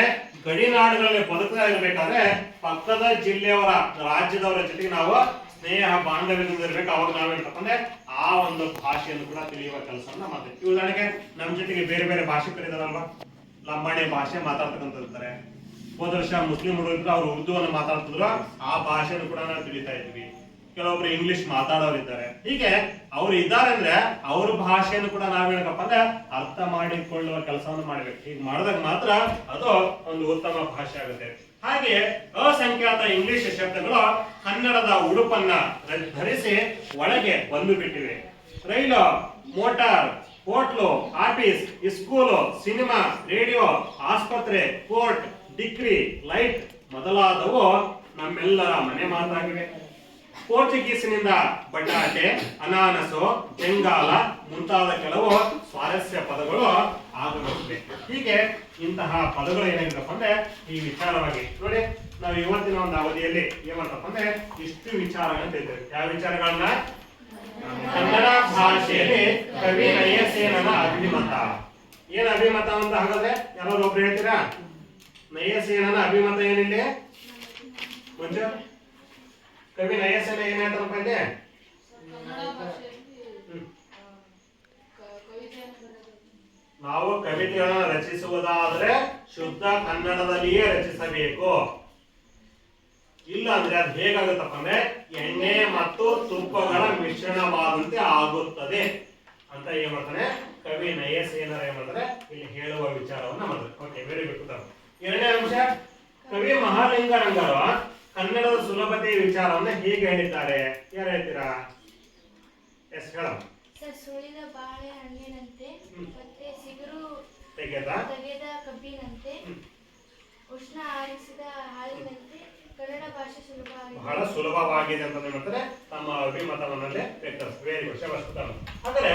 ಗಡಿನಾಡುಗಳಲ್ಲಿ ಬದುಕ್ತಾ ಇರಬೇಕಾದ್ರೆ ಪಕ್ಕದ ಜಿಲ್ಲೆಯವರ, ರಾಜ್ಯದವರ ಜೊತೆಗೆ ನಾವು ಸ್ನೇಹ ಬಾಂಧವ್ಯದಿಂದ ಇರ್ಬೇಕು. ಅವಾಗ ನಾವೇನಪ್ಪ ಅಂದ್ರೆ ಆ ಒಂದು ಭಾಷೆಯನ್ನು ಕೂಡ ತಿಳಿಯುವ ಕೆಲಸವನ್ನ ಮಾಡ್ತೀವಿ. ಉದಾಹರಣೆಗೆ ನಮ್ಮ ಜೊತೆಗೆ ಬೇರೆ ಬೇರೆ ಭಾಷಿಕರಿದಾರಲ್ವಾ, ಲಂಬಾಣಿ ಭಾಷೆ ಮಾತಾಡ್ತಕ್ಕಂಥರ್ತಾರೆ. ಹೋದ ವರ್ಷ ಮುಸ್ಲಿಂ ಹುಡುಗರು ಅವರು ಉರ್ದುವನ್ನು ಮಾತಾಡ್ತಿದ್ರು, ಆ ಭಾಷೆಯನ್ನು ಕೂಡ ನಾವು ತಿಳಿತಾ ಇದ್ವಿ. ಕೆಲವೊಬ್ರು ಇಂಗ್ಲಿಷ್ ಮಾತಾಡೋರಿದ್ದಾರೆ. ಹೀಗೆ ಅವ್ರು ಇದ್ದಾರೆ ಅಂದ್ರೆ ಅವ್ರ ಭಾಷೆಯನ್ನು ಕೂಡ ನಾವೇನಪ್ಪ ಅಂದ್ರೆ ಅರ್ಥ ಮಾಡಿಕೊಳ್ಳುವ ಕೆಲಸವನ್ನು ಮಾಡ್ಬೇಕು. ಹೀಗೆ ಮಾಡಿದಾಗ ಮಾತ್ರ ಅದು ಒಂದು ಉತ್ತಮ ಭಾಷೆ ಆಗುತ್ತೆ. ಹಾಗೆ ಅಸಂಖ್ಯಾತ ಇಂಗ್ಲಿಷ್ ಶಬ್ದಗಳು ಕನ್ನಡದ ಉಡುಪನ್ನ ಧರಿಸಿ ಒಳಗೆ ಬಂದು ಬಿಟ್ಟಿವೆ. Rail, motor, hotel, office, school, cinema, radio, ಆಸ್ಪತ್ರೆ, ಕೋರ್ಟ್, ಡಿಗ್ರಿ, ಲೈಟ್ ಮೊದಲಾದವು ನಮ್ಮೆಲ್ಲರ ಮನೆ ಮಾತಾಗಿವೆ. ಪೋರ್ಚುಗೀಸಿನಿಂದ ಬಟಾಟೆ, ಅನಾನಸು, ಬೆಂಗಾಲ ಮುಂತಾದ ಕೆಲವು ಸ್ವಾರಸ್ಯ ಪದಗಳು ಆಗಬಹುದು. ಹೀಗೆ ಇಂತಹ ಪದಗಳು ಏನಾಗಿದ್ದಪ್ಪ ಅಂದ್ರೆ ಈ ವಿಚಾರವಾಗಿ ನೋಡಿ, ನಾವು ಇವತ್ತಿನ ಒಂದು ಅವಧಿಯಲ್ಲಿ ಏನ್ ಮಾಡ್ತಪ್ಪ ಅಂದ್ರೆ ಇಷ್ಟು ವಿಚಾರಗಳನ್ನ ತಿಳಿತೇವೆ. ಯಾವ ವಿಚಾರಗಳನ್ನ? ಕನ್ನಡ ಭಾಷೆಯಲ್ಲಿ ಕವಿ ನಯಸೇನನ ಅಭಿಮತ. ಏನ್ ಅಭಿಮತ ಅಂತ ಹಾಗಾದ್ರೆ ಯಾರು ಒಬ್ರು ಹೇಳ್ತೀರಾ? ನಯಸೇನನ ಅಭಿಮತ ಏನಿಲ್ಲ ಮುಂಚೆ ಕವಿ ನಯಸೇನ ಏನ್ ಹೇಳ್ತಾರಪ್ಪ ಇಲ್ಲಿ? ನಾವು ಕವಿತೆಗಳನ್ನು ರಚಿಸುವುದಾದ್ರೆ ಶುದ್ಧ ಕನ್ನಡದಲ್ಲಿಯೇ ರಚಿಸಬೇಕು. ಇಲ್ಲ ಅಂದ್ರೆ ಅದು ಹೇಗಾಗುತ್ತಪ್ಪ ಅಂದ್ರೆ ಎಣ್ಣೆ ಮತ್ತು ತುಪ್ಪಗಳ ಮಿಶ್ರಣವಾದಂತೆ ಆಗುತ್ತದೆ ಅಂತ ಏನ್ ಮಾಡ್ತಾನೆ ಕವಿ ನಯಸೇನರ ಏನ್ ಮಾಡ್ತಾರೆ ಇಲ್ಲಿ ಹೇಳುವ ವಿಚಾರವನ್ನ ಮಾಡ್ತಾರೆ. Okay, very good. ಎರಡನೇ ಅಂಶ, ಕವಿ ಮಹಾಲಿಂಗರಂಗರು ಕನ್ನಡದ ಸುಲಭತೆ ವಿಚಾರವನ್ನ ಹೇಗೆ ಹೇಳಿದ್ದಾರೆ? ಯಾರು ಹೇಳ್ತೀರಾ? ಎಸ್ ಹೇಳ. ಸುಳಿದ ಬಾಳೆ ಹಣ್ಣಿನಂತೆ ಮತ್ತೆ ಸಿಗುರು ತೆಗೆದ ಕಬ್ಬಿನಂತೆ ಉಷ್ಣ ಆರಿಸಿದ ಹಾಲಿನಂತೆ ಕನ್ನಡ ಭಾಷೆ ಬಹಳ ಸುಲಭವಾಗಿದೆ ಅಂತ ಹೇಳ್ತಾರೆ ತಮ್ಮ ಅಭಿಮತವನ್ನೇ ವ್ಯಕ್ತಪಡಿಸ್ತಾರೆ. ವೆರಿ ಗುಡ್, ಶಭಾಷ್. ಹಾಗಾದ್ರೆ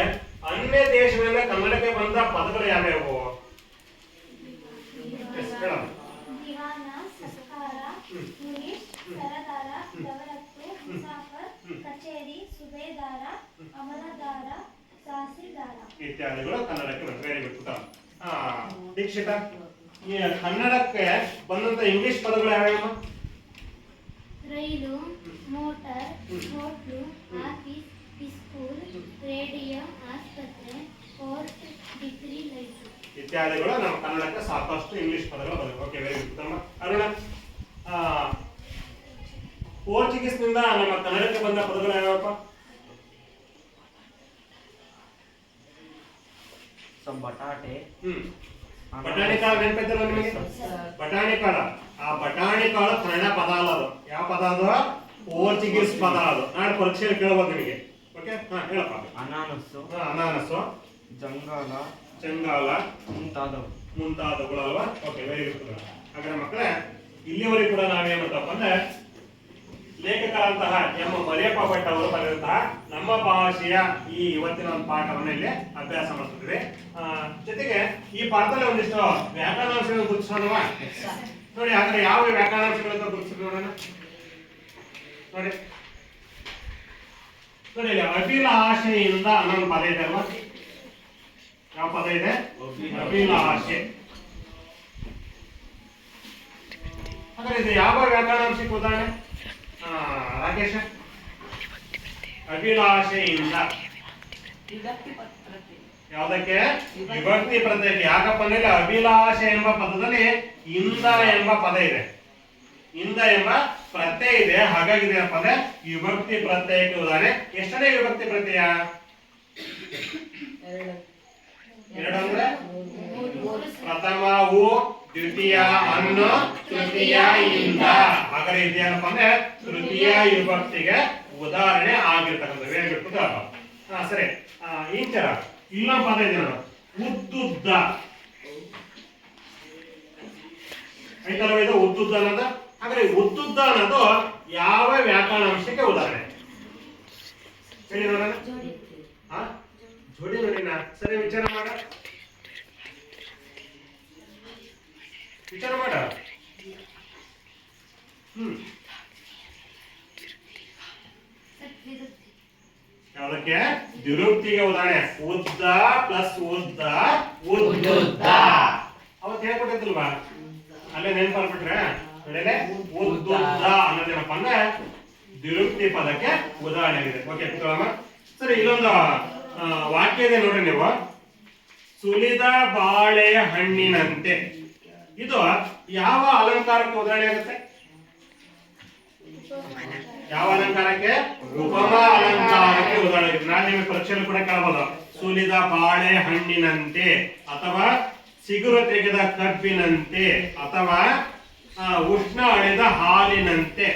ಅನ್ಯ ದೇಶದಿಂದ ಕನ್ನಡಕ್ಕೆ ಬಂದ ಪದಗಳು ಯಾವ್ಯಾವು? ಇತ್ಯಾದಿಗಳು ಕನ್ನಡಕ್ಕೆ ಬಂದಿವೆ. Very good. ದೀಕ್ಷಿತ, ಈ ಕನ್ನಡಕ್ಕೆ ಬಂದಂತ ಇಂಗ್ಲಿಷ್ ಪದಗಳು ಯಾವ್ಯಾವ? Rail, motor, hotel, office, school, radio, ಆಸ್ಪತ್ರೆ, ಕೋರ್ಟ್, ಡಿಗ್ರಿ, ಲೈಟ್ ಇತ್ಯಾದಿಗಳು ನಮ್ಮ ಕನ್ನಡಕ್ಕೆ ಸಾಕಷ್ಟು ಇಂಗ್ಲಿಷ್ ಪದಗಳು ಬಂದಿವೆ. Okay, very good. Aruna, Portuguese ನಿಂದ ನಮ್ಮ ಕನ್ನಡಕ್ಕೆ ಬಂದ ಪದಗಳು ಯಾವ್ಯಾವಪ್ಪ? ಬಟಾಟೆ. ಬಟಾಣಿ ಕಾಳು ನೆನಪೈತಲ್ಲ ನಿಮಗೆ? ಬಟಾಣಿ ಕಾಳು. ಆ ಬಟಾಣಿ ಕಾಳು ಕನ್ನಡ ಪದ ಅಲ್ಲ ಅದು. ಯಾವ ಪದ ಅದು? ಪೋರ್ಚುಗೀಸ್ ಪದ ಅದು. ನಾಳೆ ಪರೀಕ್ಷೆಯಲ್ಲಿ ಕೇಳಬಹುದು ನಿಮಗೆ. ಓಕೆ, ಹಾ ಹೇಳಪ್ಪ. ಅನಾನಸ್ಸು, ಅನಾನಸು, ಜಂಗಾಲ, ಚಂಗಾಲ ಮುಂತಾದವುಗಳು ಅಲ್ವಾ? Okay, very good. ಹಾಗಾದ್ರೆ ಮಕ್ಕಳೇ, ಇಲ್ಲಿವರೆಗೂ ಕೂಡ ನಾವೇನ್ ಮಾಡ್ತಪ್ಪ ಅಂದ್ರೆ ಲೇಖಕರಂತಹ ಎಂ ಮರಿಯಪ್ಪ ಭಟ್ ಅವರು ಬರೆದಂತಹ ನಮ್ಮ ಭಾಷೆಯ ಈ ಇವತ್ತಿನ ಒಂದು ಪಾಠವನ್ನು ಇಲ್ಲಿ ಅಭ್ಯಾಸ ಮಾಡ್ತಿದ್ವಿ. ಜೊತೆಗೆ ಈ ಪಾಠದಲ್ಲಿ ಒಂದಿಷ್ಟು ವ್ಯಾಕರಣಾಂಶಗಳನ್ನು ಗುರುತಿಸೋಣವಾ? ನೋಡಿ, ಹಾಗಾದ್ರೆ ಯಾವ ವ್ಯಾಕರಣಾಂಶಗಳನ್ನು ಗುರುತಿಸಿ ನೋಡೋಣ. ನೋಡಿ ನೋಡಿ, ಇಲ್ಲಿ ಅಭಿಲಾಷೆಯಿಂದ ಅನ್ನೋ ಪದ ಇದೆ ಅಲ್ವಾ? ಯಾವ ಪದ ಇದೆ? ಅಭಿಲಾಷೆ. ಹಾಗಾದ್ರೆ ಇದು ಯಾವ ವ್ಯಾಕರಣಾಂಶಕ್ಕೆ ಉದಾಹರಣೆ? ರಾಕೇಶ, ಅಭಿಲಾಷೆಯಿಂದ ಯಾವುದಕ್ಕೆ? ವಿಭಕ್ತಿ ಪ್ರತ್ಯಯಕ್ಕೆ. ಯಾಕಪ್ಪ ಅಂದ್ರೆ ಅಭಿಲಾಷೆ ಎಂಬ ಪದದಲ್ಲಿ ಇಂದ ಎಂಬ ಪದ ಇದೆ, ಇಂದ ಎಂಬ ಪ್ರತ್ಯಯ ಇದೆ. ಹಾಗಾಗಿ ಏನಪ್ಪ ಅಂದ್ರೆ ವಿಭಕ್ತಿ ಪ್ರತ್ಯಯಕ್ಕೆ ಉದಾಹರಣೆ. ಎಷ್ಟನೇ ವಿಭಕ್ತಿ ಪ್ರತ್ಯಯ? ಎರಡು ಅಂದ್ರೆ ಪ್ರಥಮ ಉ, ದ್ವಿತೀಯ ಅನ್ನು, ತೃತೀಯ ಇಂದ. ಹಾಗಾದ್ರೆ ಇದೇನಪ್ಪ ಅಂದ್ರೆ ತೃತೀಯ ವಿಭಕ್ತಿಗೆ ಉದಾಹರಣೆ ಆಗಿರ್ತಕ್ಕಂಥ. Very good. ಸರಿ, ಇಂಚರ ಇನ್ನೊಂದು ಪದ ಇದೆ ನೋಡು, ಉದ್ದುದ್ದ. ಆಯ್ತಲ್ವ ಇದು ಉದ್ದುದ್ದ ಅನ್ನೋದು? ಹಾಗಾದ್ರೆ ಉದ್ದುದ್ದ ಅನ್ನೋದು ಯಾವ ವ್ಯಾಕರಣಾಂಶಕ್ಕೆ ಉದಾಹರಣೆ ಹೇಳಿ ನೋಡೋಣ. ಜೋಡಿ ನೋಡಿನ. ಸರಿ, ವಿಚಾರ ಮಾಡ. ಯಾವ್ದಕ್ಕೆ? ದ್ವಿರುಕ್ತಿಗೆ ಉದಾಹರಣೆ. ಉದ್ದ ಪ್ಲಸ್ ಉದ್ದ, ಉದ್ದುದ್ದ. ಅವತ್ತು ಹೇಳ್ಕೊಟ್ಟಿದ್ದಲ್ವಾ? ಅಲ್ಲೇ ನೆನಪಾಗ್ಬಿಟ್ರೆ ನೋಡಿಲೆ, ಉದ್ದುದ್ದ ಅನ್ನೋದೇನಪ್ಪ ಅಂದ್ರೆ ದ್ವಿರುಕ್ತಿ ಪದಕ್ಕೆ ಉದಾಹರಣೆ ಆಗಿದೆ. ಓಕೆ, ಕುತ್ಕೊಳ್ಳೋಣ. ಸರಿ, ಇಲ್ಲೊಂದು ವಾಕ್ಯ ಇದೆ ನೋಡ್ರಿ ನೀವು. ಸುಲಿದ ಬಾಳೆ ಹಣ್ಣಿನಂತೆ. ಇದು ಯಾವ ಅಲಂಕಾರಕ್ಕೆ ಉದಾಹರಣೆ ಆಗುತ್ತೆ? ಯಾವ ಅಲಂಕಾರಕ್ಕೆ? ಉಪಮಾ ಅಲಂಕಾರಕ್ಕೆ ಉದಾಹರಣೆ ಆಗುತ್ತೆ. ನಾನು ನಿಮಗೆ ಪರೀಕ್ಷೆಯಲ್ಲಿ ಕೂಡ ಕೇಳಬಹುದು. ಸುಲಿದ ಬಾಳೆ ಹಣ್ಣಿನಂತೆ, ಅಥವಾ ಸಿಗುರು ತೆಗೆದ ಕಬ್ಬಿನಂತೆ, ಅಥವಾ ಉಷ್ಣ ಅಳೆದ ಹಾಲಿನಂತೆ.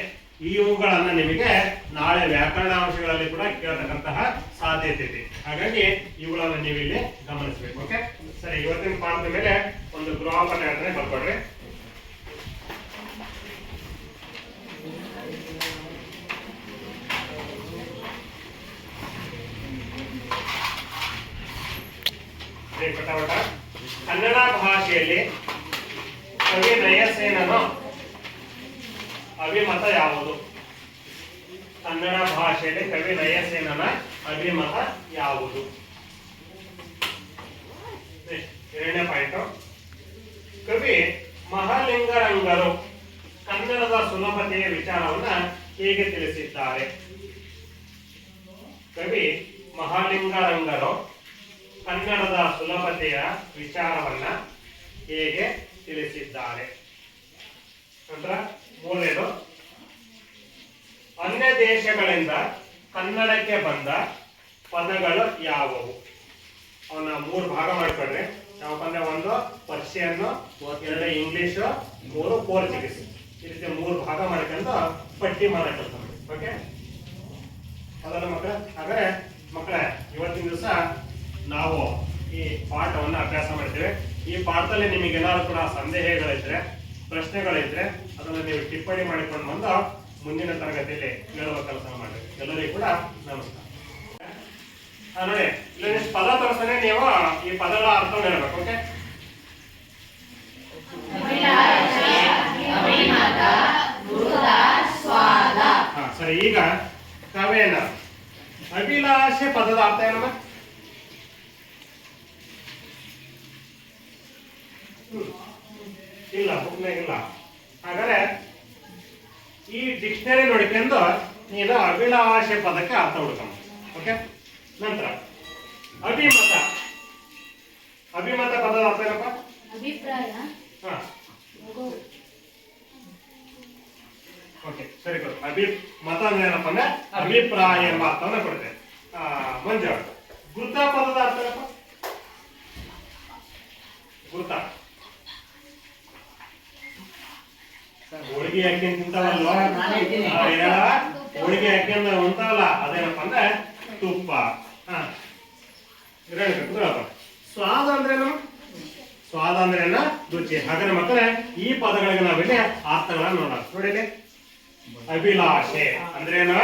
ಇವುಗಳನ್ನ ನಿಮಗೆ ನಾಳೆ ವ್ಯಾಕರಣಾಂಶಗಳಲ್ಲಿ ಕೂಡ ಕೇಳತಕ್ಕಂತಹ ಸಾಧ್ಯತೆ ಇದೆ. ಹಾಗಾಗಿ ಇವುಗಳನ್ನ ನೀವು ಇಲ್ಲಿ ಗಮನಿಸಬೇಕು. ಓಕೆ, ಸರಿ. ಇವತ್ತಿನ ಪಾಠದ ಮೇಲೆ ಒಂದು ಗೃಹಪಾಠ ಹೇಳ್ತಾನೆ, ಬರ್ಕೊಡ್ರಿ. ಕನ್ನಡ ಭಾಷೆಯಲ್ಲಿ ಕವಿ ನಯಸೇನನ ಅಭಿಮತ ಯಾವುದು? ಕನ್ನಡ ಭಾಷೆಯಲ್ಲಿ ಕವಿ ನಯಸೇನನ ಅಭಿಮತ ಯಾವುದು? ಎರಡನೇ ಪಾಯಿಂಟ್, ಕವಿ ಮಹಾಲಿಂಗರಂಗರು ಕನ್ನಡದ ಸುಲಭತೆಯ ವಿಚಾರವನ್ನ ಹೇಗೆ ತಿಳಿಸಿದ್ದಾರೆ? ಕವಿ ಮಹಾಲಿಂಗರಂಗರು ಕನ್ನಡದ ಸುಲಭತೆಯ ವಿಚಾರವನ್ನ ಹೇಗೆ ತಿಳಿಸಿದ್ದಾರೆ? ನಂತರ ಮೂರನೇದು, ಅನ್ಯ ದೇಶಗಳಿಂದ ಕನ್ನಡಕ್ಕೆ ಬಂದ ಪದಗಳು ಯಾವುವು? ಅವನ್ನ ಮೂರು ಭಾಗ ಮಾಡ್ಕೊಡ್ರಿ. ಯಾವಪ್ಪ ಅಂದ್ರೆ ಒಂದು ಪರ್ಷಿಯನ್, ಎರಡು ಇಂಗ್ಲಿಷ್, ಮೂರು ಪೋರ್ಚುಗೀಸ್. ಈ ರೀತಿ ಮೂರು ಭಾಗ ಮಾಡ್ಕೊಂಡು ಪಟ್ಟಿ ಮಾಡೋ ಕೆಲಸ ಮಾಡಿ. ಓಕೆ, ಅದಲ್ಲ ಮಕ್ಕಳ? ಹಾಗಾದ್ರೆ ಮಕ್ಕಳೇ, ಇವತ್ತಿನ ದಿವಸ ನಾವು ಈ ಪಾಠವನ್ನು ಅಭ್ಯಾಸ ಮಾಡ್ತೇವೆ. ಈ ಪಾಠದಲ್ಲಿ ನಿಮಗೆ ಏನಾದ್ರು ಕೂಡ ಸಂದೇಹಗಳಿದ್ರೆ, ಪ್ರಶ್ನೆಗಳಿದ್ರೆ ಅದನ್ನು ನೀವು ಟಿಪ್ಪಣಿ ಮಾಡಿಕೊಂಡು ಬಂದು ಮುಂದಿನ ತರಗತಿಯಲ್ಲಿ ಹೇಳುವ ಕೆಲಸ ಮಾಡಿ. ಎಲ್ಲರಿಗೂ ಕೂಡ ನಮಸ್ಕಾರ. ನೋಡಿ, ಇಲ್ಲಿ ಪದ ತೋರಿಸ್ತಾನೆ, ನೀವು ಈ ಪದಗಳ ಅರ್ಥ ಹೇಳ್ಬೇಕು. ಓಕೆ, ಸರಿ. ಈಗ ಕಾವ್ಯನ ಅಭಿಲಾಷೆ ಪದದ ಅರ್ಥ ಏನಮ್ಮ? ಇಲ್ಲ, ಬುಕ್ನಾಗ ಇಲ್ಲ. ಹಾಗಾದ್ರೆ ಈ ಡಿಕ್ಷನರಿ ನೋಡ್ಕೊಂಡು ನೀನು ಅಭಿಲಾಷೆ ಪದಕ್ಕೆ ಅರ್ಥ ಹುಡ್ಕಮ್ಮ. ಓಕೆ, ನಂತರ ಅಭಿಮತ. ಅಭಿಮತ ಪದದ ಅರ್ಥ ಏನಪ್ಪ? ಅಭಿಪ್ರಾಯ. ಓಕೆ, ಸರಿ. ಅಭಿಮತ ಅಂದ್ರೆ ಏನಪ್ಪ ಅಂದ್ರೆ ಅಭಿಪ್ರಾಯ ಎಂಬ ಅರ್ಥವನ್ನ ಕೊಡುತ್ತೆ. ಮಂಜ, ಗುರುತ ಪದದ ಅರ್ಥ ಏನಪ್ಪ? ಹೋಳಿಗೆ ಹಾಕ್ಯಂಡ್ ತಿಂತಾವಲ್ಲ ಹೋಳಿಗೆ ಹಾಕ್ಯಂಡ್ ಉಂಟಾವಲ್ಲ ಅದೇನಪ್ಪ ಅಂದ್ರೆ ತುಪ್ಪ. ಸ್ವಾದ ಅಂದ್ರೇನು? ಸ್ವಾದ ಅಂದ್ರೇನ ರುಚಿ. ಹಾಗಾದ್ರೆ ಮಕ್ಕಳೇ ಈ ಪದಗಳಿಗೆ ನಾವಿಲ್ಲಿ ಅರ್ಥಗಳನ್ನ ನೋಡೋಣ. ನೋಡಿಲಿ, ಅಭಿಲಾಷೆ ಅಂದ್ರೇನು?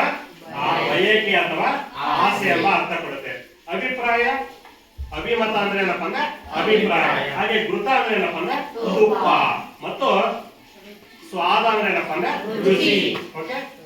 ಆ ಬಯಕೆ ಅಥವಾ ಆಸೆ ಎಂಬ ಅರ್ಥ ಕೊಡುತ್ತೆ. ಅಭಿಪ್ರಾಯ, ಅಭಿಮತ ಅಂದ್ರೆ ಏನಪ್ಪ ಅಂದ್ರೆ ಅಭಿಪ್ರಾಯ. ಹಾಗೆ ಘೃತ ಅಂದ್ರೆ ಏನಪ್ಪ ಅಂದ್ರೆ ತುಪ್ಪ. ಮತ್ತು ಸ್ವಾದ ಅಂದ್ರೆ ಏನಪ್ಪ ಅಂದ್ರೆ ರುಚಿ. ಓಕೆ.